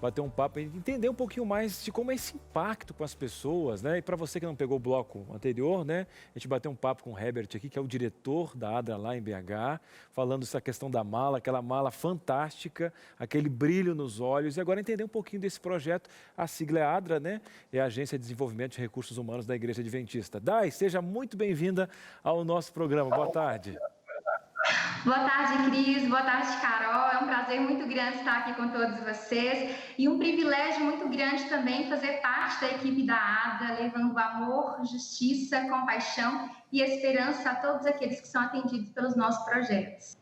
Bater um papo e entender um pouquinho mais de como é esse impacto com as pessoas, né? E para você que não pegou o bloco anterior, né? A gente bateu um papo com o Herbert aqui, que é o diretor da ADRA lá em BH, falando essa questão da mala, aquela mala fantástica, aquele brilho nos olhos. E agora entender um pouquinho desse projeto. A sigla é ADRA, né? É a Agência de Desenvolvimento de Recursos Humanos da Igreja Adventista. Dai, seja muito bem-vinda ao nosso programa. Boa tarde. Boa tarde, Cris. Boa tarde, Carol. É um prazer muito grande estar aqui com todos vocês e um privilégio muito grande também fazer parte da equipe da ADRA, levando amor, justiça, compaixão e esperança a todos aqueles que são atendidos pelos nossos projetos.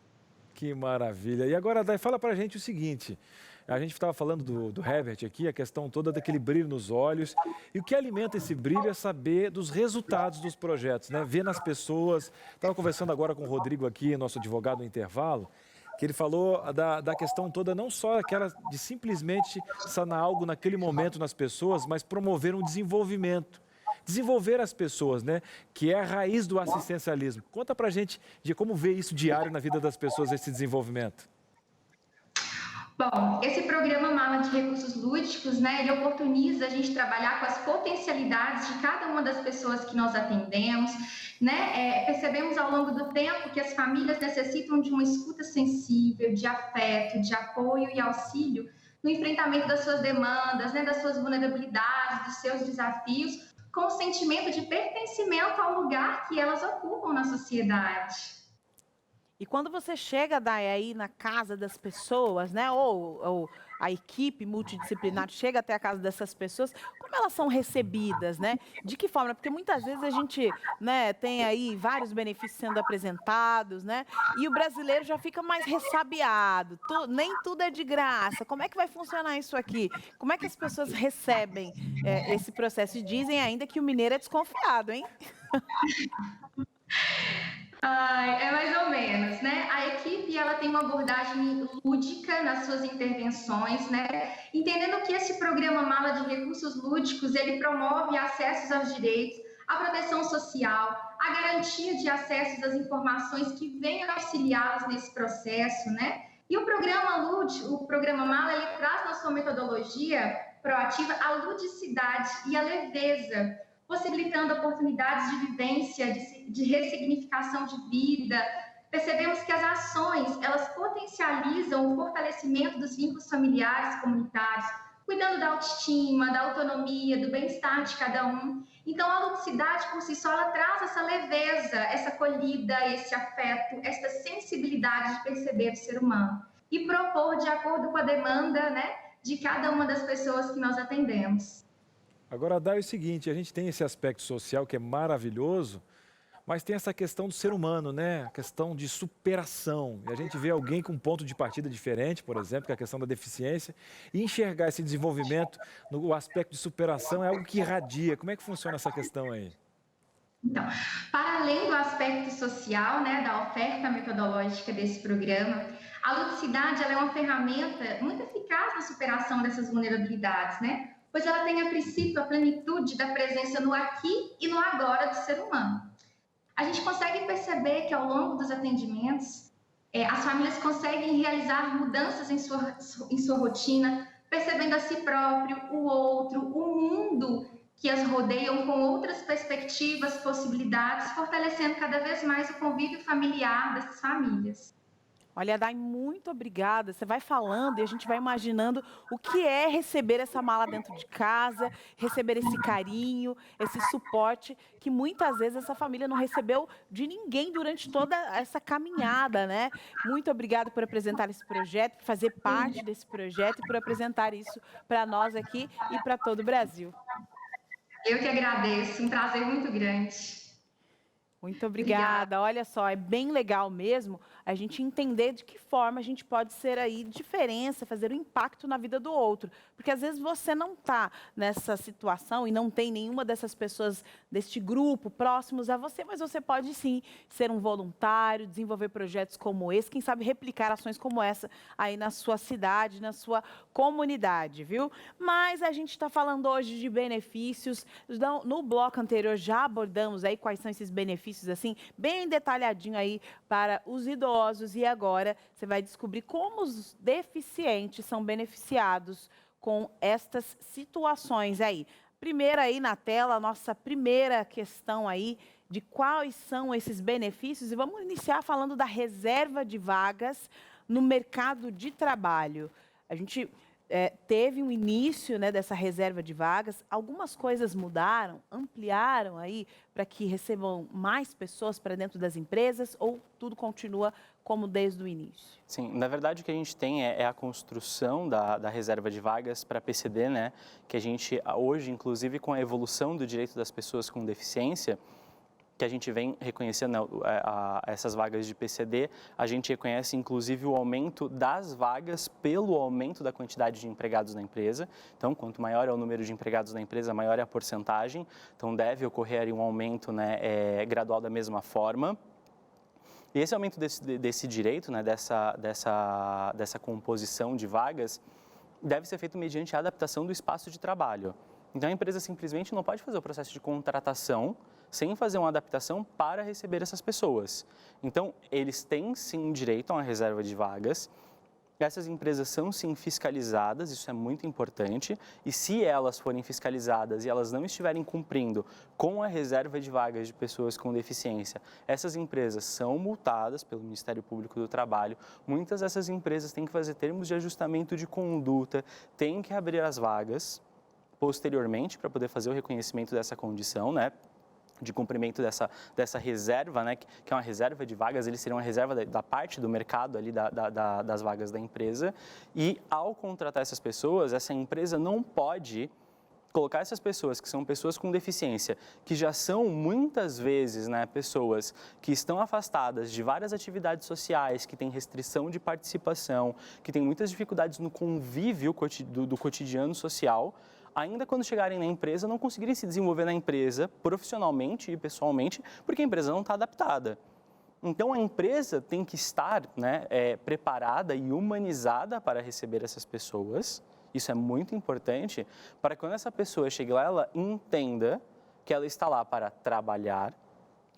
Que maravilha. E agora, Dai, fala pra gente o seguinte. A gente estava falando do Herbert aqui, a questão toda daquele brilho nos olhos. E o que alimenta esse brilho é saber dos resultados dos projetos, né? Ver nas pessoas. Estava conversando agora com o Rodrigo aqui, nosso advogado no intervalo, que ele falou da questão toda, não só aquela de simplesmente sanar algo naquele momento nas pessoas, mas promover um desenvolvimento. Desenvolver as pessoas, né? Que é a raiz do assistencialismo. Conta pra gente de como vê isso diário na vida das pessoas, esse desenvolvimento. Bom, esse programa Mala de Recursos Lúdicos, né, ele oportuniza a gente trabalhar com as potencialidades de cada uma das pessoas que nós atendemos, né? Percebemos ao longo do tempo que as famílias necessitam de uma escuta sensível, de afeto, de apoio e auxílio no enfrentamento das suas demandas, né, das suas vulnerabilidades, dos seus desafios, com o sentimento de pertencimento ao lugar que elas ocupam na sociedade. E quando você chega daí aí na casa das pessoas, né, ou a equipe multidisciplinar chega até a casa dessas pessoas, como elas são recebidas, né? De que forma? Porque muitas vezes a gente, né, tem aí vários benefícios sendo apresentados, né? E o brasileiro já fica mais ressabiado. Nem tudo é de graça. Como é que vai funcionar isso aqui? Como é que as pessoas recebem esse processo? E dizem ainda que o mineiro é desconfiado, hein? Ai, é mais ou menos, né? A equipe ela tem uma abordagem lúdica nas suas intervenções, né? Entendendo que esse programa Mala de Recursos Lúdicos ele promove acessos aos direitos, a proteção social, a garantia de acessos às informações que venham auxiliá-los nesse processo, né? E o programa lúdico, o programa Mala, ele traz na sua metodologia proativa a ludicidade e a leveza, possibilitando oportunidades de vivência, de ressignificação de vida. Percebemos que as ações, elas potencializam o fortalecimento dos vínculos familiares e comunitários, cuidando da autoestima, da autonomia, do bem-estar de cada um. Então, a ludicidade, por si só, ela traz essa leveza, essa acolhida, esse afeto, essa sensibilidade de perceber o ser humano e propor de acordo com a demanda, né, de cada uma das pessoas que nós atendemos. Agora, Day, é o seguinte, a gente tem esse aspecto social que é maravilhoso, mas tem essa questão do ser humano, né? A questão de superação. E a gente vê alguém com um ponto de partida diferente, por exemplo, que é a questão da deficiência, e enxergar esse desenvolvimento no aspecto de superação é algo que irradia. Como é que funciona essa questão aí? Então, para além do aspecto social, né, da oferta metodológica desse programa, a ludicidade ela é uma ferramenta muito eficaz na superação dessas vulnerabilidades, né? Pois ela tem a princípio a plenitude da presença no aqui e no agora do ser humano. A gente consegue perceber que ao longo dos atendimentos, as famílias conseguem realizar mudanças em sua rotina, percebendo a si próprio, o outro, o mundo que as rodeiam com outras perspectivas, possibilidades, fortalecendo cada vez mais o convívio familiar dessas famílias. Olha, Day, muito obrigada. Você vai falando e a gente vai imaginando o que é receber essa mala dentro de casa, receber esse carinho, esse suporte que muitas vezes essa família não recebeu de ninguém durante toda essa caminhada, né? Muito obrigada por apresentar esse projeto, por fazer parte desse projeto e por apresentar isso para nós aqui e para todo o Brasil. Eu que agradeço, um prazer muito grande. Muito obrigada. Olha só, é bem legal mesmo a gente entender de que forma a gente pode ser aí diferença, fazer um impacto na vida do outro. Porque às vezes você não está nessa situação e não tem nenhuma dessas pessoas deste grupo próximos a você, mas você pode sim ser um voluntário, desenvolver projetos como esse, quem sabe replicar ações como essa aí na sua cidade, na sua comunidade, viu? Mas a gente está falando hoje de benefícios. No bloco anterior já abordamos aí quais são esses benefícios assim, bem detalhadinho aí para os idosos. E agora você vai descobrir como os deficientes são beneficiados com estas situações aí. Primeiro aí na tela, a nossa primeira questão aí de quais são esses benefícios. E vamos iniciar falando da reserva de vagas no mercado de trabalho. A gente teve um início, né, dessa reserva de vagas, algumas coisas mudaram, ampliaram aí para que recebam mais pessoas para dentro das empresas ou tudo continua como desde o início? Sim, na verdade o que a gente tem é a construção da reserva de vagas para PCD, né, que a gente hoje, inclusive com a evolução do direito das pessoas com deficiência, que a gente vem reconhecendo essas vagas de PCD, a gente reconhece inclusive o aumento das vagas pelo aumento da quantidade de empregados na empresa. Então, quanto maior é o número de empregados na empresa, maior é a porcentagem. Então, deve ocorrer aí um aumento, né, gradual da mesma forma. E esse aumento desse direito, né, dessa composição de vagas, deve ser feito mediante a adaptação do espaço de trabalho. Então, a empresa simplesmente não pode fazer o processo de contratação sem fazer uma adaptação para receber essas pessoas. Então, eles têm sim direito a uma reserva de vagas. Essas empresas são sim fiscalizadas, isso é muito importante. E se elas forem fiscalizadas e elas não estiverem cumprindo com a reserva de vagas de pessoas com deficiência, essas empresas são multadas pelo Ministério Público do Trabalho. Muitas dessas empresas têm que fazer termos de ajustamento de conduta, têm que abrir as vagas posteriormente para poder fazer o reconhecimento dessa condição, né? de cumprimento dessa reserva, né, que é uma reserva de vagas, eles seriam uma reserva da parte do mercado ali das vagas da empresa, e ao contratar essas pessoas, essa empresa não pode colocar essas pessoas, que são pessoas com deficiência, que já são muitas vezes, né, pessoas que estão afastadas de várias atividades sociais, que têm restrição de participação, que têm muitas dificuldades no convívio do cotidiano social, ainda quando chegarem na empresa, não conseguirem se desenvolver na empresa profissionalmente e pessoalmente, porque a empresa não está adaptada. Então, a empresa tem que estar, né, preparada e humanizada para receber essas pessoas. Isso é muito importante para que quando essa pessoa chegue lá, ela entenda que ela está lá para trabalhar,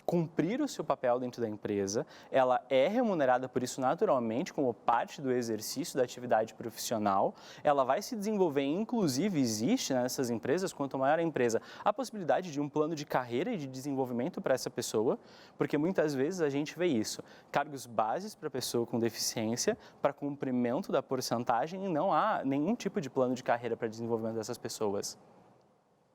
cumprir o seu papel dentro da empresa, ela é remunerada por isso naturalmente como parte do exercício da atividade profissional, ela vai se desenvolver, inclusive existe nessas empresas, quanto maior a empresa, a possibilidade de um plano de carreira e de desenvolvimento para essa pessoa, porque muitas vezes a gente vê isso, cargos bases para a pessoa com deficiência, para cumprimento da porcentagem e não há nenhum tipo de plano de carreira para desenvolvimento dessas pessoas.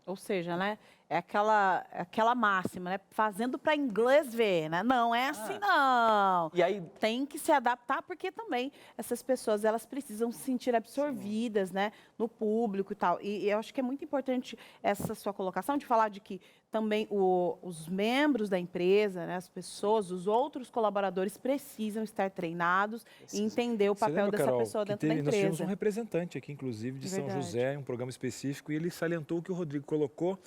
Ou seja, né, é aquela máxima, né, fazendo para inglês ver, né? Não é assim, não. E aí tem que se adaptar, porque também essas pessoas, elas precisam se sentir absorvidas, né, no público e tal. E eu acho que é muito importante essa sua colocação de falar de que também os membros da empresa, né, as pessoas, os outros colaboradores precisam estar treinados e entender o Você papel lembra, dessa Carol, pessoa que dentro da nós tivemos empresa. um representante aqui, inclusive, de São Verdade. José, em um programa específico, e ele salientou o que o Rodrigo colocou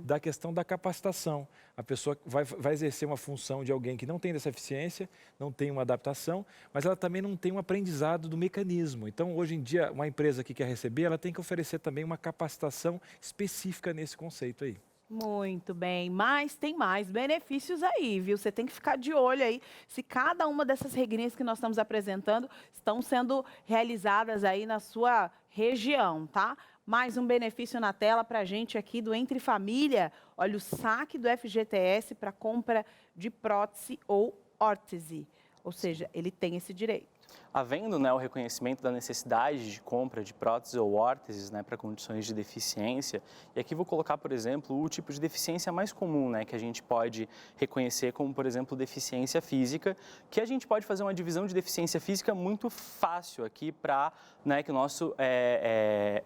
da questão da capacitação. A pessoa vai exercer uma função de alguém que não tem essa deficiência, não tem uma adaptação, mas ela também não tem um aprendizado do mecanismo. Então, hoje em dia, uma empresa que quer receber, ela tem que oferecer também uma capacitação específica nesse conceito aí. Muito bem, mas tem mais benefícios aí, viu? Você tem que ficar de olho aí se cada uma dessas regrinhas que nós estamos apresentando estão sendo realizadas aí na sua região, tá? Mais um benefício na tela para a gente aqui do Entre Família. Olha, o saque do FGTS para compra de prótese ou órtese. Ou seja, ele tem esse direito. Havendo, né, o reconhecimento da necessidade de compra de próteses ou órteses, né, para condições de deficiência, e aqui vou colocar, por exemplo, o tipo de deficiência mais comum, né, que a gente pode reconhecer como, por exemplo, deficiência física, que a gente pode fazer uma divisão de deficiência física muito fácil aqui para, né, que o nosso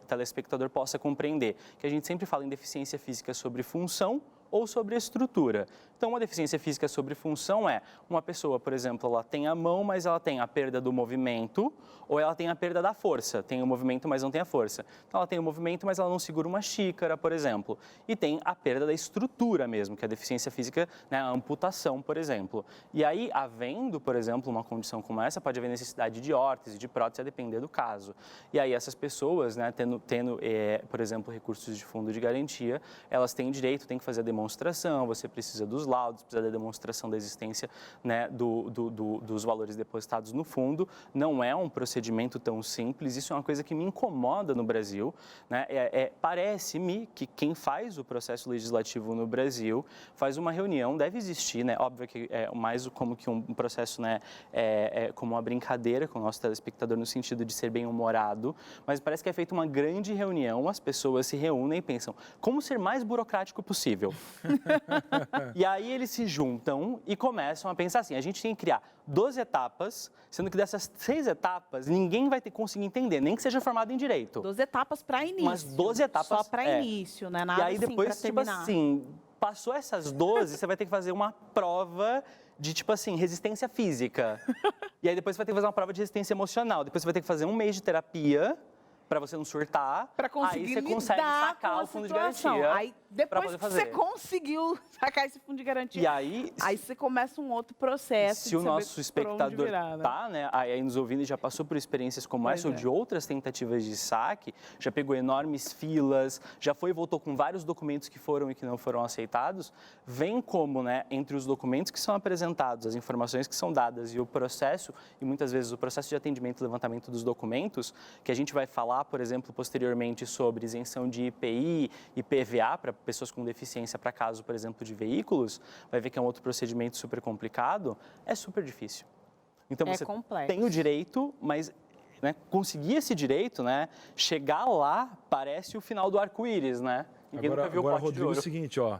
telespectador possa compreender, que a gente sempre fala em deficiência física sobre função ou sobre estrutura. Então, uma deficiência física sobre função é uma pessoa, por exemplo, ela tem a mão, mas ela tem a perda do movimento, ou ela tem a perda da força, tem o movimento, mas não tem a força. Então, ela tem o movimento, mas ela não segura uma xícara, por exemplo. E tem a perda da estrutura mesmo, que é a deficiência física, né, a amputação, por exemplo. E aí, havendo, por exemplo, uma condição como essa, pode haver necessidade de órtese, de prótese, a depender do caso. E aí, essas pessoas, né, tendo por exemplo, recursos de fundo de garantia, elas têm direito, têm que fazer a demonstração, você precisa dos laudos, precisa da demonstração da existência, né, dos valores depositados no fundo. Não é um procedimento tão simples, isso é uma coisa que me incomoda no Brasil, né? Parece-me que quem faz o processo legislativo no Brasil faz uma reunião, deve existir, né? Óbvio que é mais como que um processo, né, como uma brincadeira com o nosso telespectador no sentido de ser bem-humorado, mas parece que é feita uma grande reunião, as pessoas se reúnem e pensam, como ser mais burocrático possível? E aí eles se juntam e começam a pensar assim, a gente tem que criar 12 etapas, sendo que dessas 6 etapas ninguém vai conseguir entender, nem que seja formado em direito. 12 etapas para início. Umas 12 etapas. Só para início, né? Nada e aí assim depois, para tipo terminar. assim, passou essas 12, você vai ter que fazer uma prova de, tipo assim, resistência física. E aí depois você vai ter que fazer uma prova de resistência emocional. Depois você vai ter que fazer um mês de terapia para você não surtar. Para conseguir aí você consegue sacar o fundo de garantia. Aí depois que você conseguiu sacar esse fundo de garantia, e aí você começa um outro processo. Se o nosso espectador tá, né, aí nos ouvindo e já passou por experiências como essa ou de outras tentativas de saque, já pegou enormes filas, já foi e voltou com vários documentos que foram e que não foram aceitados, vem como, né, entre os documentos que são apresentados, as informações que são dadas e o processo, e muitas vezes o processo de atendimento e levantamento dos documentos, que a gente vai falar, por exemplo, posteriormente sobre isenção de IPI e PVA para pessoas com deficiência para caso, por exemplo, de veículos, vai ver que é um outro procedimento super complicado, é super difícil. Então você tem o direito, mas, né, conseguir esse direito, né, chegar lá parece o final do arco-íris, né? Ninguém nunca viu o pote de Rodrigo, ouro. é o seguinte, ó,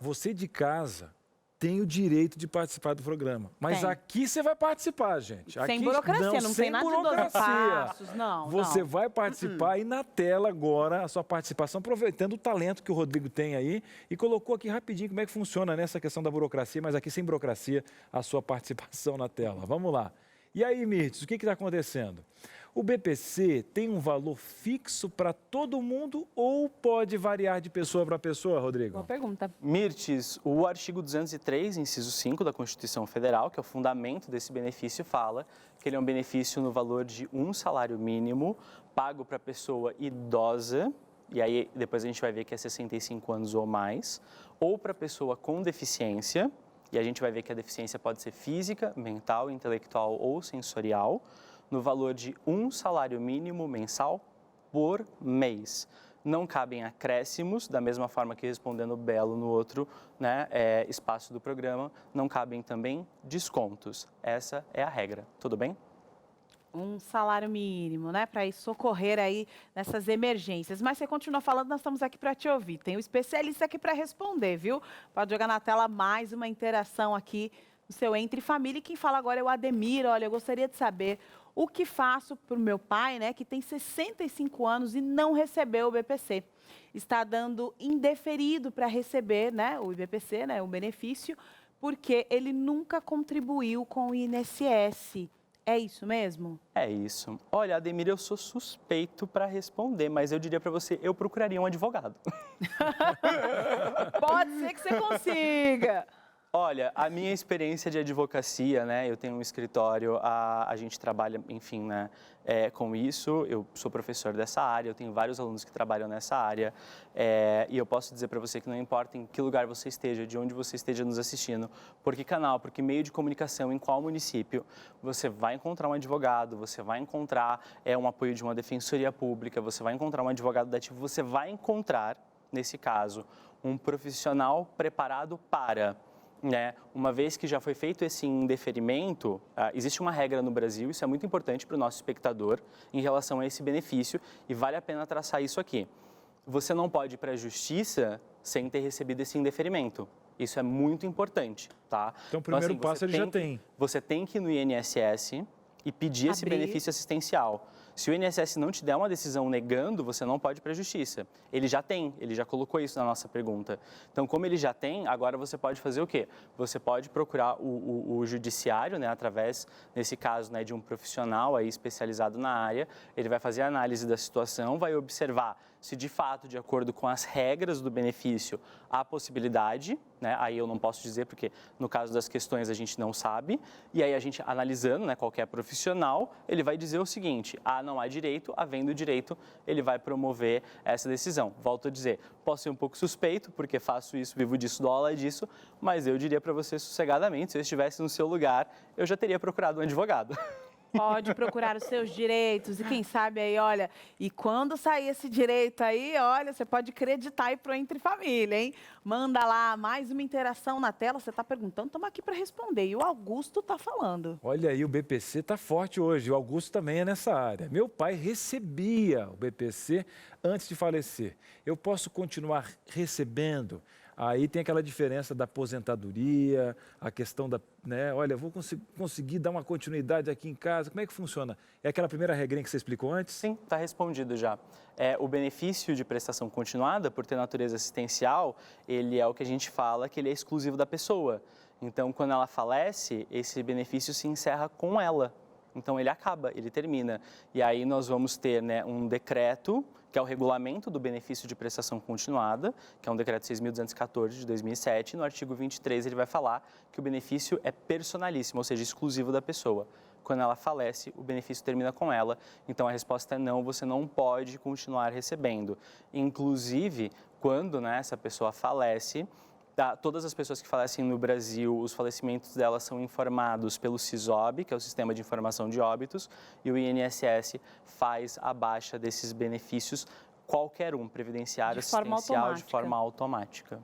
você de casa tem o direito de participar do programa. Mas Tem. aqui você vai participar, gente. Sem Aqui, burocracia, não sem tem nada de 12 burocracia. passos, não. Você não. vai participar e na tela agora a sua participação, aproveitando o talento que o Rodrigo tem aí e colocou aqui rapidinho como é que funciona nessa questão da burocracia, mas aqui sem burocracia a sua participação na tela. Vamos lá. E aí, Mirtes, o que está acontecendo? O BPC tem um valor fixo para todo mundo ou pode variar de pessoa para pessoa, Rodrigo? Boa pergunta. Mirtes, o artigo 203, inciso 5 da Constituição Federal, que é o fundamento desse benefício, fala que ele é um benefício no valor de um salário mínimo pago para pessoa idosa, e aí depois a gente vai ver que é 65 anos ou mais, ou para pessoa com deficiência, e a gente vai ver que a deficiência pode ser física, mental, intelectual ou sensorial, no valor de um salário mínimo mensal por mês. Não cabem acréscimos, da mesma forma que respondendo Belo no outro espaço do programa, não cabem também descontos. Essa é a regra, tudo bem? Um salário mínimo, né, para ir socorrer aí nessas emergências. Mas você continua falando, nós estamos aqui para te ouvir. Tem um especialista aqui para responder, viu? Pode jogar na tela mais uma interação aqui no seu Entre Família. E quem fala agora é o Ademir. Olha, eu gostaria de saber o que faço para o meu pai, né, que tem 65 anos e não recebeu o BPC. Está dando indeferido para receber, né, o IBPC, né, o benefício, porque ele nunca contribuiu com o INSS. É isso mesmo? É isso. Olha, Ademir, eu sou suspeito para responder, mas eu diria para você, eu procuraria um advogado. Pode ser que você consiga. Olha, a minha experiência de advocacia, né, eu tenho um escritório, a gente trabalha, enfim, né, com isso, eu sou professor dessa área, eu tenho vários alunos que trabalham nessa área, e eu posso dizer para você que não importa em que lugar você esteja, de onde você esteja nos assistindo, por que canal, por que meio de comunicação, em qual município, você vai encontrar um advogado, você vai encontrar um apoio de uma defensoria pública, você vai encontrar um advogado dativo, você vai encontrar, nesse caso, um profissional preparado para... Uma vez que já foi feito esse indeferimento, existe uma regra no Brasil, isso é muito importante para o nosso espectador, em relação a esse benefício, e vale a pena traçar isso aqui. Você não pode ir para a justiça sem ter recebido esse indeferimento. Isso é muito importante, tá? Então, o primeiro passo ele já tem. Você tem que ir no INSS e pedir esse benefício assistencial. Se o INSS não te der uma decisão negando, você não pode ir para a justiça. Ele já tem, ele já colocou isso na nossa pergunta. Então, como ele já tem, agora você pode fazer o quê? Você pode procurar o judiciário, né, através, nesse caso, né, de um profissional aí especializado na área. Ele vai fazer a análise da situação, vai observar se de fato, de acordo com as regras do benefício, há possibilidade, né? Aí eu não posso dizer porque no caso das questões a gente não sabe, e aí a gente analisando, né, qualquer profissional, ele vai dizer o seguinte, não há direito, havendo direito, ele vai promover essa decisão. Volto a dizer, posso ser um pouco suspeito, porque faço isso, vivo disso, dou aula disso, mas eu diria para você sossegadamente, se eu estivesse no seu lugar, eu já teria procurado um advogado. Pode procurar os seus direitos e quem sabe aí, olha, e quando sair esse direito aí, olha, você pode acreditar aí pro Entre Família, hein? Manda lá mais uma interação na tela, você está perguntando, estamos aqui para responder. E o Augusto está falando. Olha aí, o BPC está forte hoje, o Augusto também é nessa área. Meu pai recebia o BPC antes de falecer. Eu posso continuar recebendo? Aí tem aquela diferença da aposentadoria, a questão da, né, olha, vou conseguir dar uma continuidade aqui em casa, como é que funciona? É aquela primeira regrinha que você explicou antes? Sim, está respondido já. O benefício de prestação continuada, por ter natureza assistencial, ele é o que a gente fala que ele é exclusivo da pessoa. Então, quando ela falece, esse benefício se encerra com ela. Então, ele acaba, ele termina. E aí nós vamos ter, né, um decreto, que é o regulamento do benefício de prestação continuada, que é um decreto 6.214 de 2007. No artigo 23, ele vai falar que o benefício é personalíssimo, ou seja, exclusivo da pessoa. Quando ela falece, o benefício termina com ela. Então, a resposta é não, você não pode continuar recebendo. Inclusive, quando, né, essa pessoa falece, todas as pessoas que falecem no Brasil, os falecimentos delas são informados pelo SISOB, que é o Sistema de Informação de Óbitos, e o INSS faz a baixa desses benefícios, qualquer um, previdenciário, assistencial, de forma automática.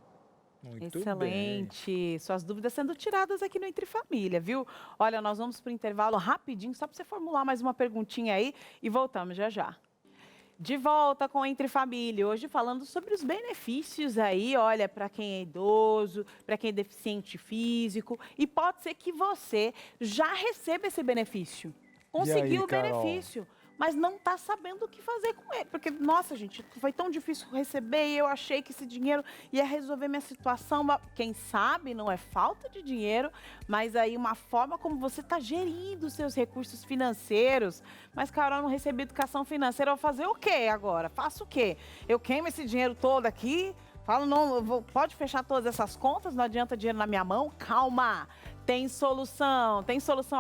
Muito Excelente. bem. Suas dúvidas sendo tiradas aqui no Entre Família, viu? Olha, nós vamos para o intervalo rapidinho, só para você formular mais uma perguntinha aí e voltamos já já. De volta com Entre Família, hoje falando sobre os benefícios aí, olha, para quem é idoso, para quem é deficiente físico, e pode ser que você já receba esse benefício, conseguiu o Carol? benefício, mas não está sabendo o que fazer com ele, porque, nossa, gente, foi tão difícil receber e eu achei que esse dinheiro ia resolver minha situação, mas quem sabe não é falta de dinheiro, mas aí uma forma como você está gerindo os seus recursos financeiros. Mas, Carol, eu não recebi educação financeira, eu vou fazer o quê agora? Faço o quê? Eu queimo esse dinheiro todo aqui? Falo, não, pode fechar todas essas contas, não adianta dinheiro na minha mão? Calma, tem solução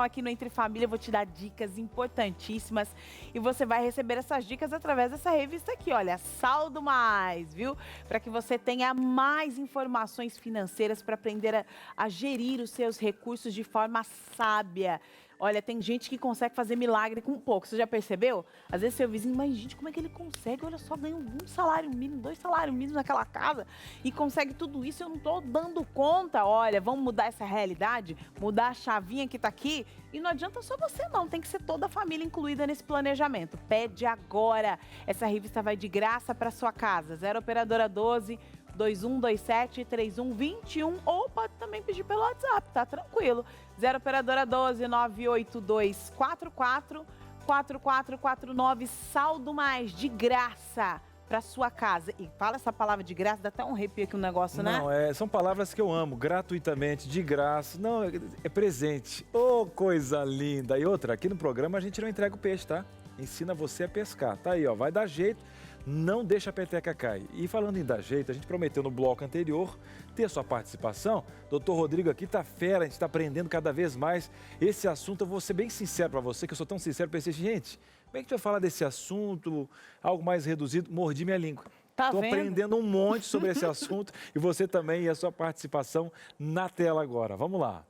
aqui no Entre Família, eu vou te dar dicas importantíssimas e você vai receber essas dicas através dessa revista aqui, olha, Saldo Mais, viu? Para que você tenha mais informações financeiras para aprender a gerir os seus recursos de forma sábia. Olha, tem gente que consegue fazer milagre com pouco, você já percebeu? Às vezes seu vizinho, mas gente, como é que ele consegue? Olha só, ganha um salário mínimo, 2 salários mínimos naquela casa e consegue tudo isso, eu não estou dando conta. Olha, vamos mudar essa realidade, mudar a chavinha que está aqui e não adianta só você não, tem que ser toda a família incluída nesse planejamento. Pede agora, essa revista vai de graça para sua casa, 0 operadora 12 2127 3121 ou pode também pedir pelo WhatsApp, tá tranquilo. 0 operadora 12 98244 4449, Saldo Mais de graça para sua casa. E fala essa palavra de graça, dá até um arrepio aqui no negócio, né? Não, são palavras que eu amo, gratuitamente, de graça. Não, é presente. Ô, coisa linda. E outra, aqui no programa a gente não entrega o peixe, tá? Ensina você a pescar. Tá aí, ó, vai dar jeito. Não deixa a peteca cair. E falando em dar jeito, a gente prometeu no bloco anterior ter sua participação. Doutor Rodrigo aqui tá fera, a gente está aprendendo cada vez mais. Esse assunto, eu vou ser bem sincero para você, que eu sou tão sincero, pensei, gente, como é que a gente vai falar desse assunto, algo mais reduzido? Mordi minha língua. Estou aprendendo um monte sobre esse assunto e você também e a sua participação na tela agora. Vamos lá.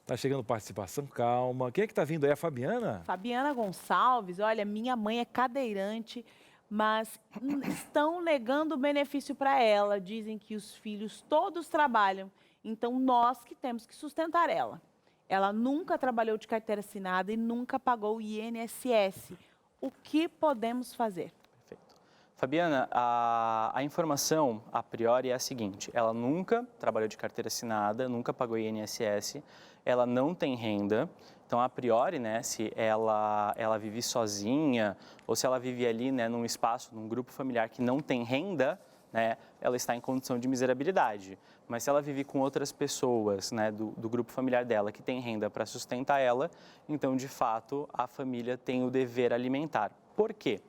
Tá chegando participação, calma. Quem é que tá vindo aí? A Fabiana? Fabiana Gonçalves, olha, minha mãe é cadeirante, mas estão negando o benefício para ela. Dizem que os filhos todos trabalham, então nós que temos que sustentar ela. Ela nunca trabalhou de carteira assinada e nunca pagou o INSS. O que podemos fazer? Perfeito. Fabiana, a informação a priori é a seguinte: ela nunca trabalhou de carteira assinada, nunca pagou INSS, ela não tem renda. Então, a priori, né, se ela vive sozinha ou se ela vive ali, né, num espaço, num grupo familiar que não tem renda, né, ela está em condição de miserabilidade. Mas se ela vive com outras pessoas, né, do grupo familiar dela que tem renda para sustentar ela, então, de fato, a família tem o dever alimentar. Por quê?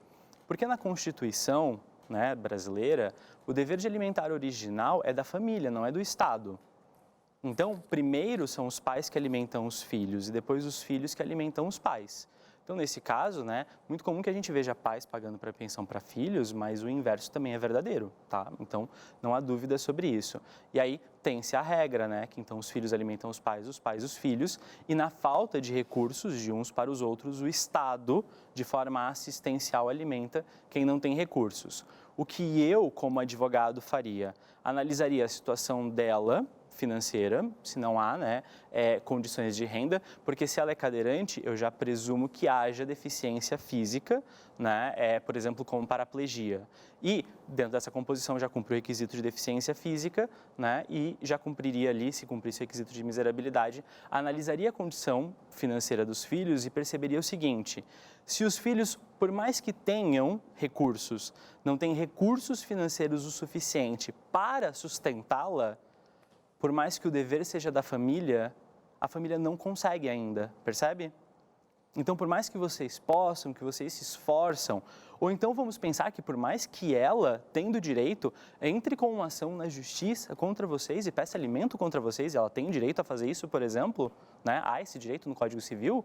Porque na Constituição, né, brasileira, o dever de alimentar original é da família, não é do Estado. Então, primeiro são os pais que alimentam os filhos e depois os filhos que alimentam os pais. Então, nesse caso, né, muito comum que a gente veja pais pagando para pensão para filhos, mas o inverso também é verdadeiro, tá? Então, não há dúvida sobre isso. E aí, tem-se a regra, né, que então os filhos alimentam os pais os filhos, e na falta de recursos de uns para os outros, o Estado, de forma assistencial, alimenta quem não tem recursos. O que eu, como advogado, faria? Analisaria a situação dela, financeira, se não há, né, condições de renda, porque se ela é cadeirante, eu já presumo que haja deficiência física, né, por exemplo, como paraplegia. E dentro dessa composição já cumpre o requisito de deficiência física, né, e já cumpriria ali, se cumprisse o requisito de miserabilidade, analisaria a condição financeira dos filhos e perceberia o seguinte: se os filhos, por mais que tenham recursos, não têm recursos financeiros o suficiente para sustentá-la, por mais que o dever seja da família, a família não consegue ainda, percebe? Então, por mais que vocês possam, que vocês se esforçam, ou então vamos pensar que por mais que ela, tendo direito, entre com uma ação na justiça contra vocês e peça alimento contra vocês, e ela tem direito a fazer isso, por exemplo, né? Há esse direito no Código Civil,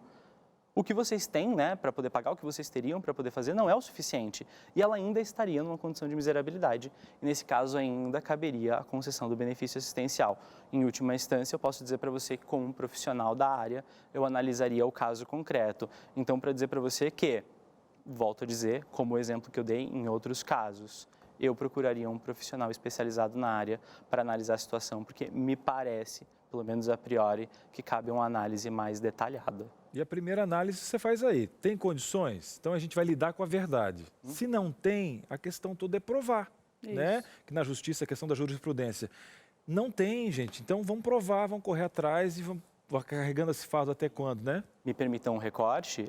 o que vocês têm, né, para poder pagar, o que vocês teriam para poder fazer, não é o suficiente. E ela ainda estaria numa condição de miserabilidade. E nesse caso ainda caberia a concessão do benefício assistencial. Em última instância, eu posso dizer para você que, como um profissional da área, eu analisaria o caso concreto. Então, para dizer para você que, volto a dizer, como o exemplo que eu dei em outros casos, eu procuraria um profissional especializado na área para analisar a situação, porque me parece, pelo menos a priori, que cabe uma análise mais detalhada. E a primeira análise você faz aí. Tem condições? Então a gente vai lidar com a verdade. Se não tem, a questão toda é provar, né? Que na justiça, a questão da jurisprudência. Não tem, gente. Então vamos provar, vamos correr atrás e vamos carregando esse fardo até quando, né? Me permitam um recorte,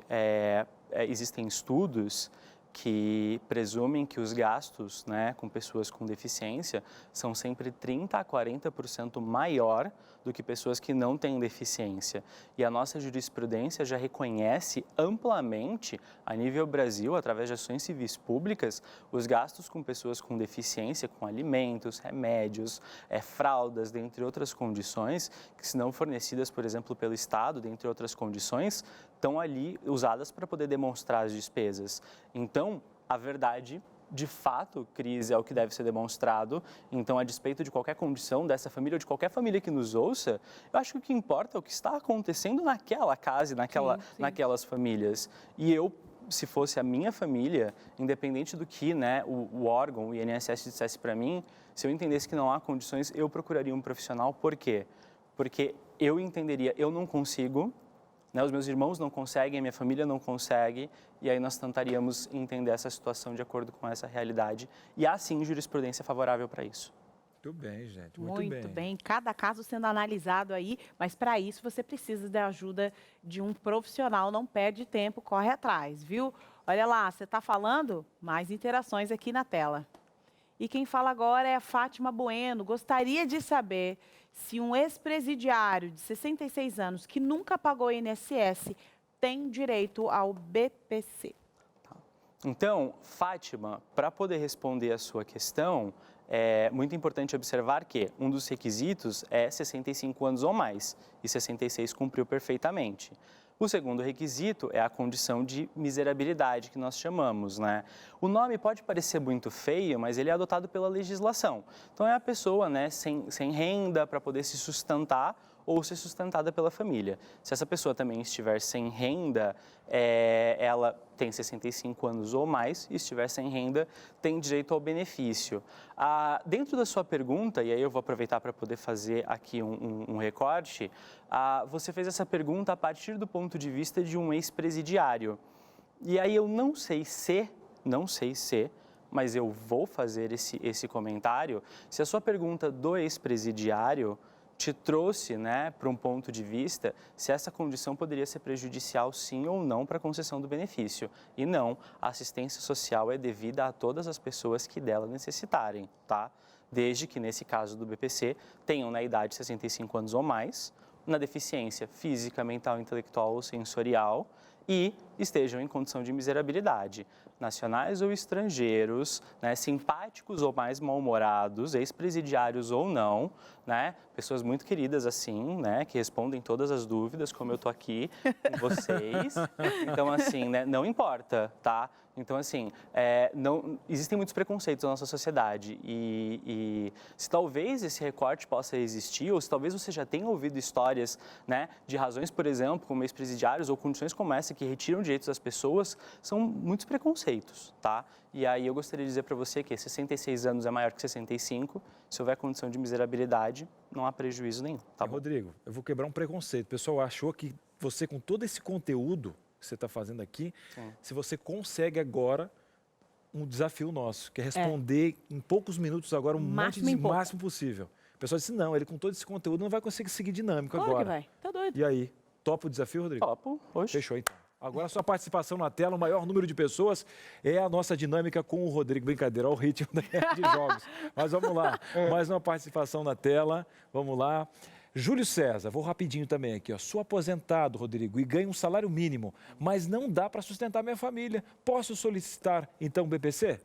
existem estudos que presumem que os gastos, né, com pessoas com deficiência são sempre 30% a 40% maior do que pessoas que não têm deficiência. E a nossa jurisprudência já reconhece amplamente, a nível Brasil, através de ações civis públicas, os gastos com pessoas com deficiência, com alimentos, remédios, fraldas, dentre outras condições, que se não fornecidas, por exemplo, pelo Estado, dentre outras condições, estão ali usadas para poder demonstrar as despesas. Então, a verdade, de fato, Cris, é o que deve ser demonstrado. Então, a despeito de qualquer condição dessa família ou de qualquer família que nos ouça, eu acho que o que importa é o que está acontecendo naquela casa e naquelas famílias. E eu, se fosse a minha família, independente do que, né, o órgão, o INSS dissesse para mim, se eu entendesse que não há condições, eu procuraria um profissional. Por quê? Porque eu entenderia, eu não consigo, né, os meus irmãos não conseguem, a minha família não consegue, e aí nós tentaríamos entender essa situação de acordo com essa realidade. E há, sim, jurisprudência favorável para isso. Muito bem, gente, muito bem. Cada caso sendo analisado aí, mas para isso você precisa da ajuda de um profissional. Não perde tempo, corre atrás, viu? Olha lá, você está falando? Mais interações aqui na tela. E quem fala agora é a Fátima Bueno. Gostaria de saber se um ex-presidiário de 66 anos que nunca pagou INSS tem direito ao BPC. Então, Fátima, para poder responder a sua questão, é muito importante observar que um dos requisitos é 65 anos ou mais, e 66 cumpriu perfeitamente. O segundo requisito é a condição de miserabilidade, que nós chamamos, né? O nome pode parecer muito feio, mas ele é adotado pela legislação. Então, é a pessoa, né, sem renda para poder se sustentar ou ser sustentada pela família. Se essa pessoa também estiver sem renda, ela tem 65 anos ou mais, e estiver sem renda, tem direito ao benefício. Dentro da sua pergunta, e aí eu vou aproveitar para poder fazer aqui um recorte, você fez essa pergunta a partir do ponto de vista de um ex-presidiário. E aí eu não sei se, mas eu vou fazer esse comentário, se a sua pergunta do ex-presidiário te trouxe, né, para um ponto de vista se essa condição poderia ser prejudicial sim ou não para a concessão do benefício. E não, a assistência social é devida a todas as pessoas que dela necessitarem, tá? Desde que, nesse caso do BPC, tenham na idade de 65 anos ou mais, na deficiência física, mental, intelectual ou sensorial e estejam em condição de miserabilidade. Nacionais ou estrangeiros, né, simpáticos ou mais mal-humorados, ex-presidiários ou não, né, pessoas muito queridas assim, né, que respondem todas as dúvidas, como eu tô aqui com vocês. Então, assim, né, não importa, tá? Então, assim, existem muitos preconceitos na nossa sociedade e se talvez esse recorte possa existir, ou se talvez você já tenha ouvido histórias, né, de razões, por exemplo, como ex-presidiários ou condições como essa que retiram direitos das pessoas, são muitos preconceitos, tá? E aí eu gostaria de dizer para você que 66 anos é maior que 65, se houver condição de miserabilidade, não há prejuízo nenhum, tá bom? Rodrigo, eu vou quebrar um preconceito. O pessoal achou que você, com todo esse conteúdo que você está fazendo aqui, se você consegue agora um desafio nosso, que é responder em poucos minutos agora o máximo possível. O pessoal disse, não, ele com todo esse conteúdo não vai conseguir seguir dinâmico agora. Claro que vai, tá doido. E aí, topa o desafio, Rodrigo? Topo, hoje. Fechou então. Agora a sua participação na tela, o maior número de pessoas, é a nossa dinâmica com o Rodrigo. Brincadeira, olha o ritmo de jogos. Mas vamos lá, mais uma participação na tela, vamos lá. Júlio César, vou rapidinho também aqui, ó. Sou aposentado, Rodrigo, e ganho um salário mínimo, mas não dá para sustentar minha família. Posso solicitar, então, o BPC?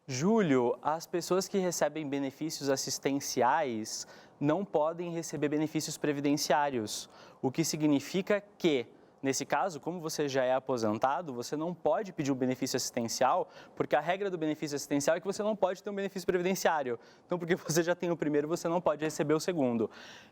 Júlio, as pessoas que recebem benefícios assistenciais não podem receber benefícios previdenciários, o que significa que, nesse caso, como você já é aposentado, você não pode pedir um benefício assistencial, porque a regra do benefício assistencial é que você não pode ter um benefício previdenciário. Então, porque você já tem o primeiro, você não pode receber o segundo.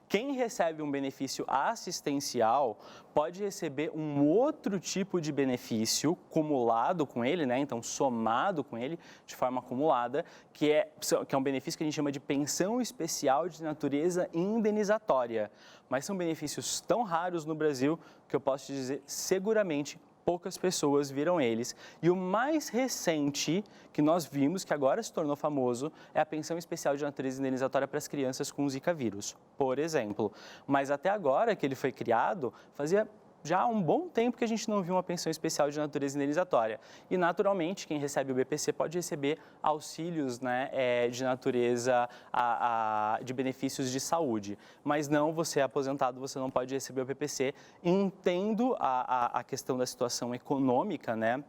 Quem recebe um benefício assistencial pode receber um outro tipo de benefício cumulado com ele, né? Então, somado com ele de forma acumulada, que é um benefício que a gente chama de pensão especial de natureza indenizatória. Mas são benefícios tão raros no Brasil que eu posso te dizer seguramente poucas pessoas viram eles. E o mais recente que nós vimos, que agora se tornou famoso, é a pensão especial de natureza indenizatória para as crianças com Zika vírus, por exemplo. Mas até agora que ele foi criado, fazia já há um bom tempo que a gente não viu uma pensão especial de natureza indenizatória. E, naturalmente, quem recebe o BPC pode receber auxílios, né, de natureza de benefícios de saúde. Mas não, você é aposentado, você não pode receber o BPC. Entendo a questão da situação econômica, né,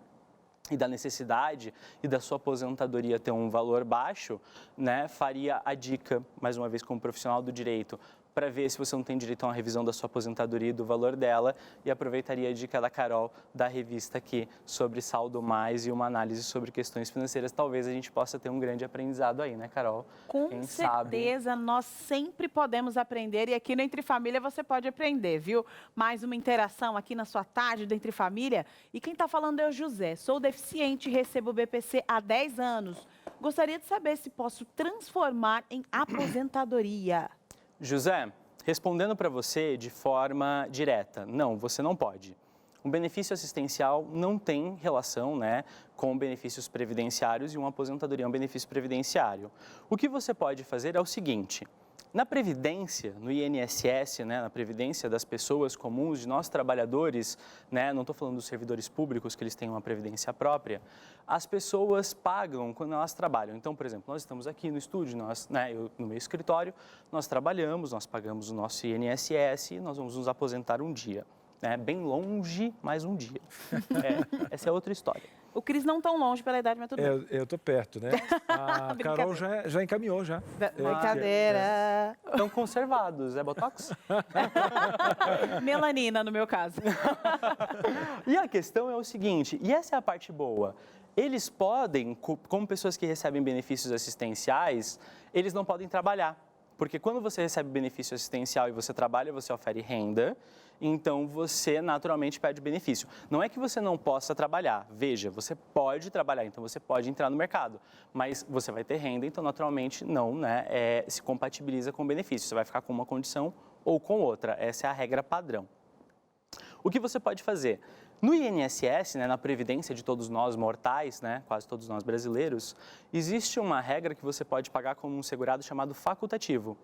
e da necessidade e da sua aposentadoria ter um valor baixo, né, faria a dica, mais uma vez, como profissional do direito, para ver se você não tem direito a uma revisão da sua aposentadoria e do valor dela, e aproveitaria a dica da Carol, da revista aqui, sobre saldo mais e uma análise sobre questões financeiras. Talvez a gente possa ter um grande aprendizado aí, né, Carol? Com Quem certeza, nós sempre podemos aprender, e aqui no Entre Família você pode aprender, viu? Mais uma interação aqui na sua tarde do Entre Família. E quem está falando é o José. Sou deficiente e recebo o BPC há 10 anos. Gostaria de saber se posso transformar em aposentadoria. José, respondendo para você de forma direta, não, você não pode. Um benefício assistencial não tem relação, né, com benefícios previdenciários, e uma aposentadoria é um benefício previdenciário. O que você pode fazer é o seguinte: na Previdência, no INSS, né, na Previdência das pessoas comuns, de nós trabalhadores, né, não estou falando dos servidores públicos, que eles têm uma previdência própria, as pessoas pagam quando elas trabalham. Então, por exemplo, nós estamos aqui no estúdio, eu, no meu escritório, nós trabalhamos, nós pagamos o nosso INSS e nós vamos nos aposentar um dia. Bem longe, mais um dia. Essa é outra história. O Cris não tão longe pela idade, mas tudo bem. Eu tô perto, né? A Carol já encaminhou, já. Brincadeira. Estão conservados, é Botox? Melanina, no meu caso. E a questão é o seguinte, e essa é a parte boa, eles podem, como pessoas que recebem benefícios assistenciais, eles não podem trabalhar. Porque quando você recebe benefício assistencial e você trabalha, você ofere renda, então você naturalmente perde benefício. Não é que você não possa trabalhar, veja, você pode trabalhar, então você pode entrar no mercado, mas você vai ter renda, então naturalmente não, né, se compatibiliza com o benefício, você vai ficar com uma condição ou com outra, essa é a regra padrão. O que você pode fazer? No INSS, né, na Previdência de todos nós mortais, né, quase todos nós brasileiros, existe uma regra que você pode pagar como um segurado chamado facultativo,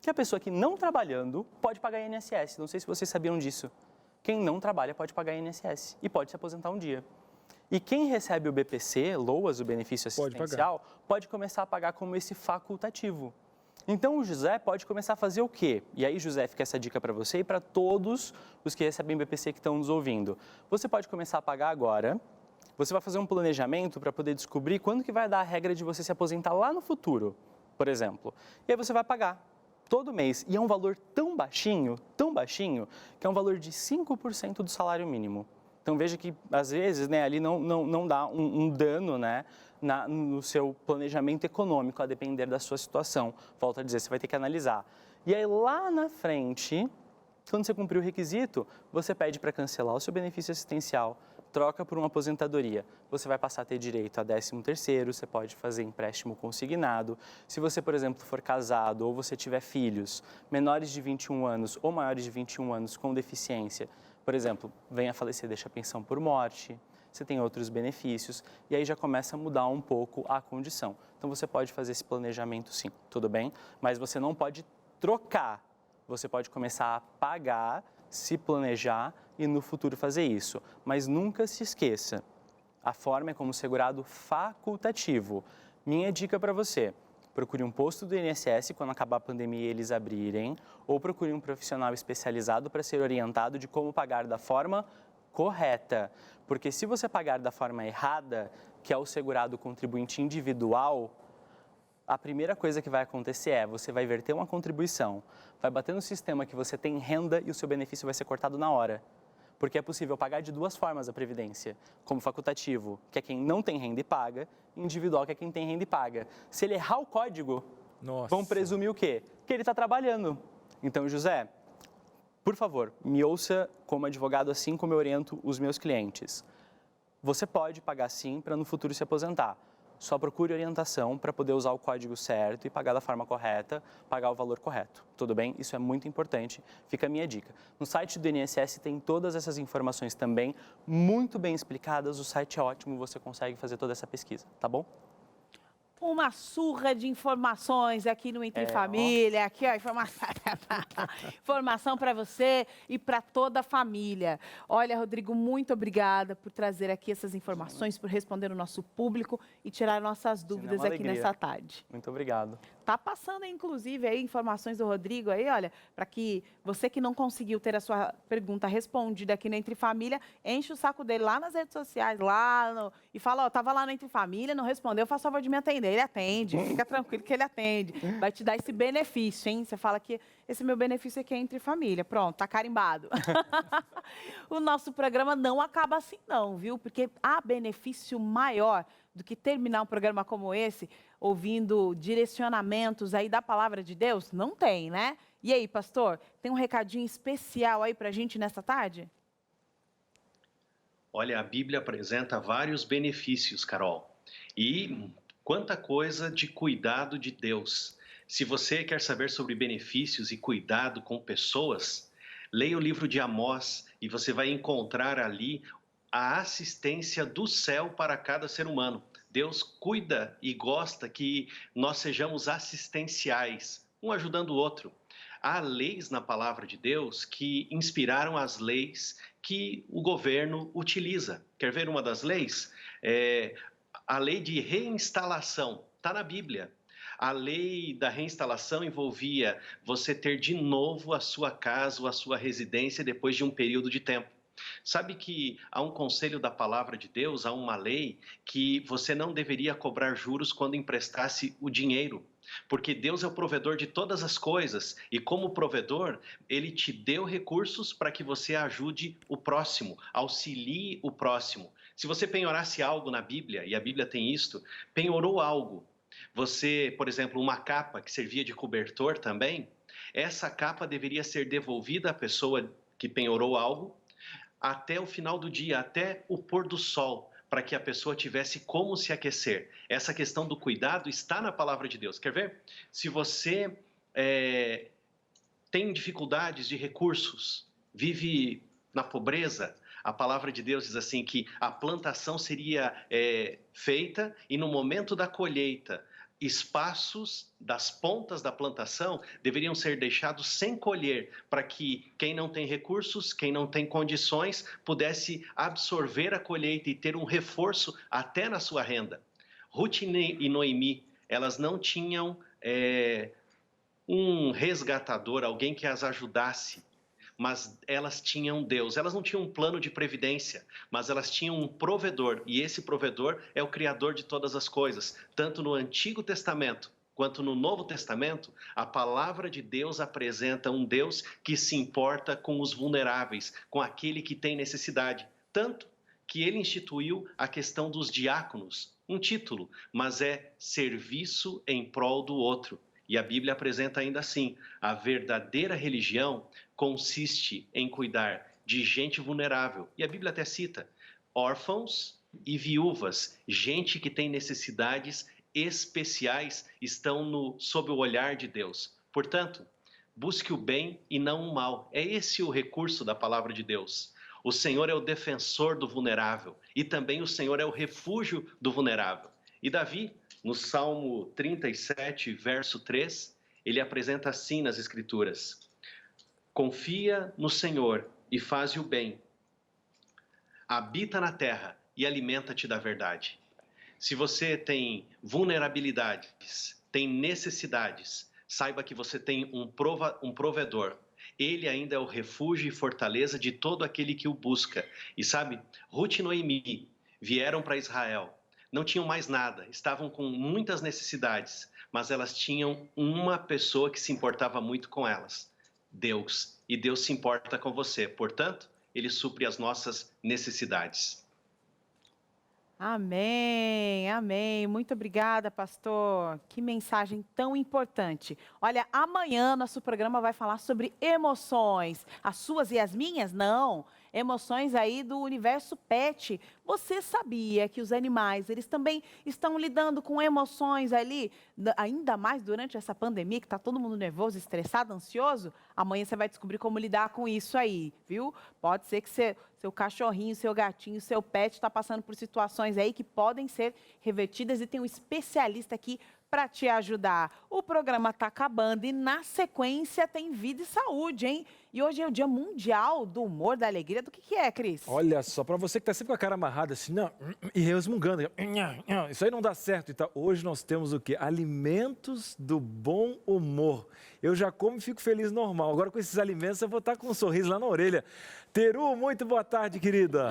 que a pessoa que não trabalhando pode pagar INSS. Não sei se vocês sabiam disso. Quem não trabalha pode pagar INSS e pode se aposentar um dia. E quem recebe o BPC, LOAS, o benefício assistencial, pode começar a pagar como esse facultativo. Então, o José pode começar a fazer o quê? E aí, José, fica essa dica para você e para todos os que recebem BPC que estão nos ouvindo. Você pode começar a pagar agora, você vai fazer um planejamento para poder descobrir quando que vai dar a regra de você se aposentar lá no futuro, por exemplo. E aí você vai pagar todo mês. E é um valor tão baixinho, que é um valor de 5% do salário mínimo. Então, veja que, às vezes, né, ali não dá um dano, né, no seu planejamento econômico, a depender da sua situação. Volto a dizer, você vai ter que analisar. E aí, lá na frente, quando você cumprir o requisito, você pede para cancelar o seu benefício assistencial, troca por uma aposentadoria. Você vai passar a ter direito a 13º, você pode fazer empréstimo consignado. Se você, por exemplo, for casado ou você tiver filhos menores de 21 anos ou maiores de 21 anos com deficiência, por exemplo, venha a falecer, deixa a pensão por morte, você tem outros benefícios, e aí já começa a mudar um pouco a condição. Então, você pode fazer esse planejamento sim, tudo bem? Mas você não pode trocar, você pode começar a pagar, se planejar e no futuro fazer isso. Mas nunca se esqueça, a forma é como segurado facultativo. Minha dica para você: procure um posto do INSS quando acabar a pandemia e eles abrirem, ou procure um profissional especializado para ser orientado de como pagar da forma correta. Porque se você pagar da forma errada, que é o segurado contribuinte individual, a primeira coisa que vai acontecer é, você vai verter uma contribuição, vai bater no sistema que você tem renda e o seu benefício vai ser cortado na hora. Porque é possível pagar de duas formas a Previdência, como facultativo, que é quem não tem renda e paga, e individual, que é quem tem renda e paga. Se ele errar o código, vão presumir o quê? Que ele está trabalhando. Então, José, por favor, me ouça como advogado assim como eu oriento os meus clientes. Você pode pagar sim para no futuro se aposentar, só procure orientação para poder usar o código certo e pagar da forma correta, pagar o valor correto. Tudo bem? Isso é muito importante, fica a minha dica. No site do INSS tem todas essas informações também, muito bem explicadas, o site é ótimo, você consegue fazer toda essa pesquisa, tá bom? Uma surra de informações aqui no Entre Família. Aqui, ó, informação para você e para toda a família. Olha, Rodrigo, muito obrigada por trazer aqui essas informações, por responder o nosso público e tirar nossas dúvidas aqui nessa tarde. Muito obrigado. Tá passando, inclusive, aí informações do Rodrigo aí, olha, para que você que não conseguiu ter a sua pergunta respondida aqui no Entre Família, enche o saco dele lá nas redes sociais, e fala, ó, tava lá no Entre Família, não respondeu, faz favor de me atender. Ele atende, fica tranquilo que ele atende. Vai te dar esse benefício, hein? Você fala que esse meu benefício aqui é Entre Família. Pronto, tá carimbado. O nosso programa não acaba assim não, viu? Porque há benefício maior do que terminar um programa como esse, ouvindo direcionamentos aí da palavra de Deus? Não tem, né? E aí, pastor, tem um recadinho especial aí pra gente nessa tarde? Olha, a Bíblia apresenta vários benefícios, Carol. E quanta coisa de cuidado de Deus. Se você quer saber sobre benefícios e cuidado com pessoas, leia o livro de Amós e você vai encontrar ali a assistência do céu para cada ser humano. Deus cuida e gosta que nós sejamos assistenciais, um ajudando o outro. Há leis na palavra de Deus que inspiraram as leis que o governo utiliza. Quer ver uma das leis? A lei de reinstalação, está na Bíblia. A lei da reinstalação envolvia você ter de novo a sua casa ou a sua residência depois de um período de tempo. Sabe que há um conselho da palavra de Deus, há uma lei que você não deveria cobrar juros quando emprestasse o dinheiro, porque Deus é o provedor de todas as coisas e como provedor, Ele te deu recursos para que você ajude o próximo, auxilie o próximo. Se você penhorasse algo na Bíblia, e a Bíblia tem isto, penhorou algo, você, por exemplo, uma capa que servia de cobertor também, essa capa deveria ser devolvida à pessoa que penhorou algo, até o final do dia, até o pôr do sol, para que a pessoa tivesse como se aquecer. Essa questão do cuidado está na palavra de Deus. Quer ver? Se você tem dificuldades de recursos, vive na pobreza, a palavra de Deus diz assim que a plantação seria feita e no momento da colheita, espaços das pontas da plantação deveriam ser deixados sem colher, para que quem não tem recursos, quem não tem condições, pudesse absorver a colheita e ter um reforço até na sua renda. Ruth e Noemi, elas não tinham um resgatador, alguém que as ajudasse, mas elas tinham Deus. Elas não tinham um plano de previdência, mas elas tinham um provedor, e esse provedor é o Criador de todas as coisas. Tanto no Antigo Testamento quanto no Novo Testamento, a palavra de Deus apresenta um Deus que se importa com os vulneráveis, com aquele que tem necessidade. Tanto que ele instituiu a questão dos diáconos, um título, mas é serviço em prol do outro. E a Bíblia apresenta ainda assim, a verdadeira religião consiste em cuidar de gente vulnerável. E a Bíblia até cita órfãos e viúvas, gente que tem necessidades especiais, estão sob o olhar de Deus. Portanto, busque o bem e não o mal. É esse o recurso da palavra de Deus. O Senhor é o defensor do vulnerável e também o Senhor é o refúgio do vulnerável. E Davi, no Salmo 37, verso 3, ele apresenta assim nas Escrituras: confia no Senhor e faz o bem. Habita na terra e alimenta-te da verdade. Se você tem vulnerabilidades, tem necessidades, saiba que você tem um provedor. Ele ainda é o refúgio e fortaleza de todo aquele que o busca. E sabe, Ruth e Noemi vieram para Israel. Não tinham mais nada, estavam com muitas necessidades, mas elas tinham uma pessoa que se importava muito com elas, Deus. E Deus se importa com você, portanto, Ele supre as nossas necessidades. Amém, amém. Muito obrigada, pastor. Que mensagem tão importante. Olha, amanhã nosso programa vai falar sobre emoções. As suas e as minhas? Não. emoções aí do universo pet. Você sabia que os animais, eles também estão lidando com emoções ali, ainda mais durante essa pandemia, que está todo mundo nervoso, estressado, ansioso? Amanhã você vai descobrir como lidar com isso aí, viu? Pode ser que seu cachorrinho, seu gatinho, seu pet está passando por situações aí que podem ser revertidas e tem um especialista aqui para te ajudar. O programa está acabando e, na sequência, tem Vida e Saúde, hein? E hoje é o Dia Mundial do Humor, da Alegria. Do que é, Cris? Olha só, para você que está sempre com a cara amarrada assim, não, e resmungando, isso aí não dá certo. Então, hoje nós temos o quê? Alimentos do bom humor. Eu já como e fico feliz normal. Agora, com esses alimentos, eu vou estar com um sorriso lá na orelha. Teru, muito boa tarde, querida.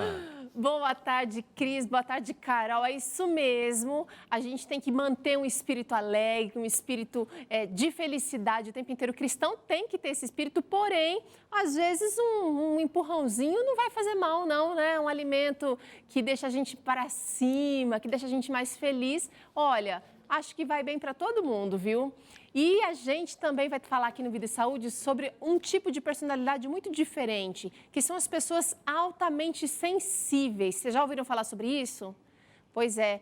Boa tarde, Cris. Boa tarde, Carol. É isso mesmo. A gente tem que manter um espírito alegre, um espírito de felicidade o tempo inteiro. O cristão tem que ter esse espírito, porém, às vezes um empurrãozinho não vai fazer mal, não, né? Um alimento que deixa a gente para cima, que deixa a gente mais feliz. Olha, acho que vai bem para todo mundo, viu? E a gente também vai falar aqui no Vida e Saúde sobre um tipo de personalidade muito diferente, que são as pessoas altamente sensíveis. Vocês já ouviram falar sobre isso? Pois é,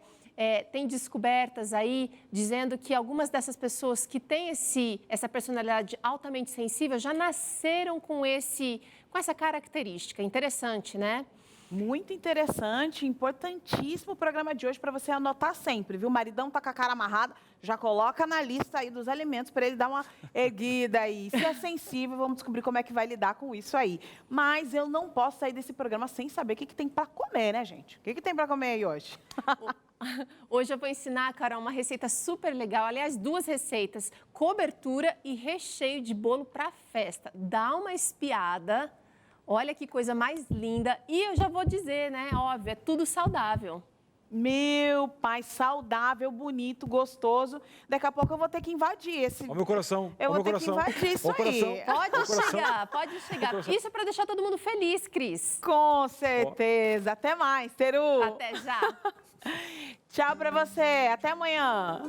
tem descobertas aí dizendo que algumas dessas pessoas que têm essa personalidade altamente sensível já nasceram com essa característica. Interessante, né? Muito interessante, importantíssimo o programa de hoje para você anotar sempre, viu? O maridão tá com a cara amarrada, já coloca na lista aí dos alimentos para ele dar uma erguida aí. Se é sensível, vamos descobrir como é que vai lidar com isso aí. Mas eu não posso sair desse programa sem saber o que tem para comer, né, gente? O que tem para comer aí hoje? Hoje eu vou ensinar, Carol, uma receita super legal. Aliás, 2 receitas, cobertura e recheio de bolo para festa. Dá uma espiada. Olha que coisa mais linda. E eu já vou dizer, né? Óbvio, é tudo saudável. Meu pai, saudável, bonito, gostoso. Daqui a pouco eu vou ter que invadir esse... Ó meu coração, Eu ó vou meu ter que coração. invadir isso Ó o aí. coração. Pode chegar. Isso é para deixar todo mundo feliz, Cris. Com certeza. Até mais, Teru. Até já. Tchau pra você. Até amanhã.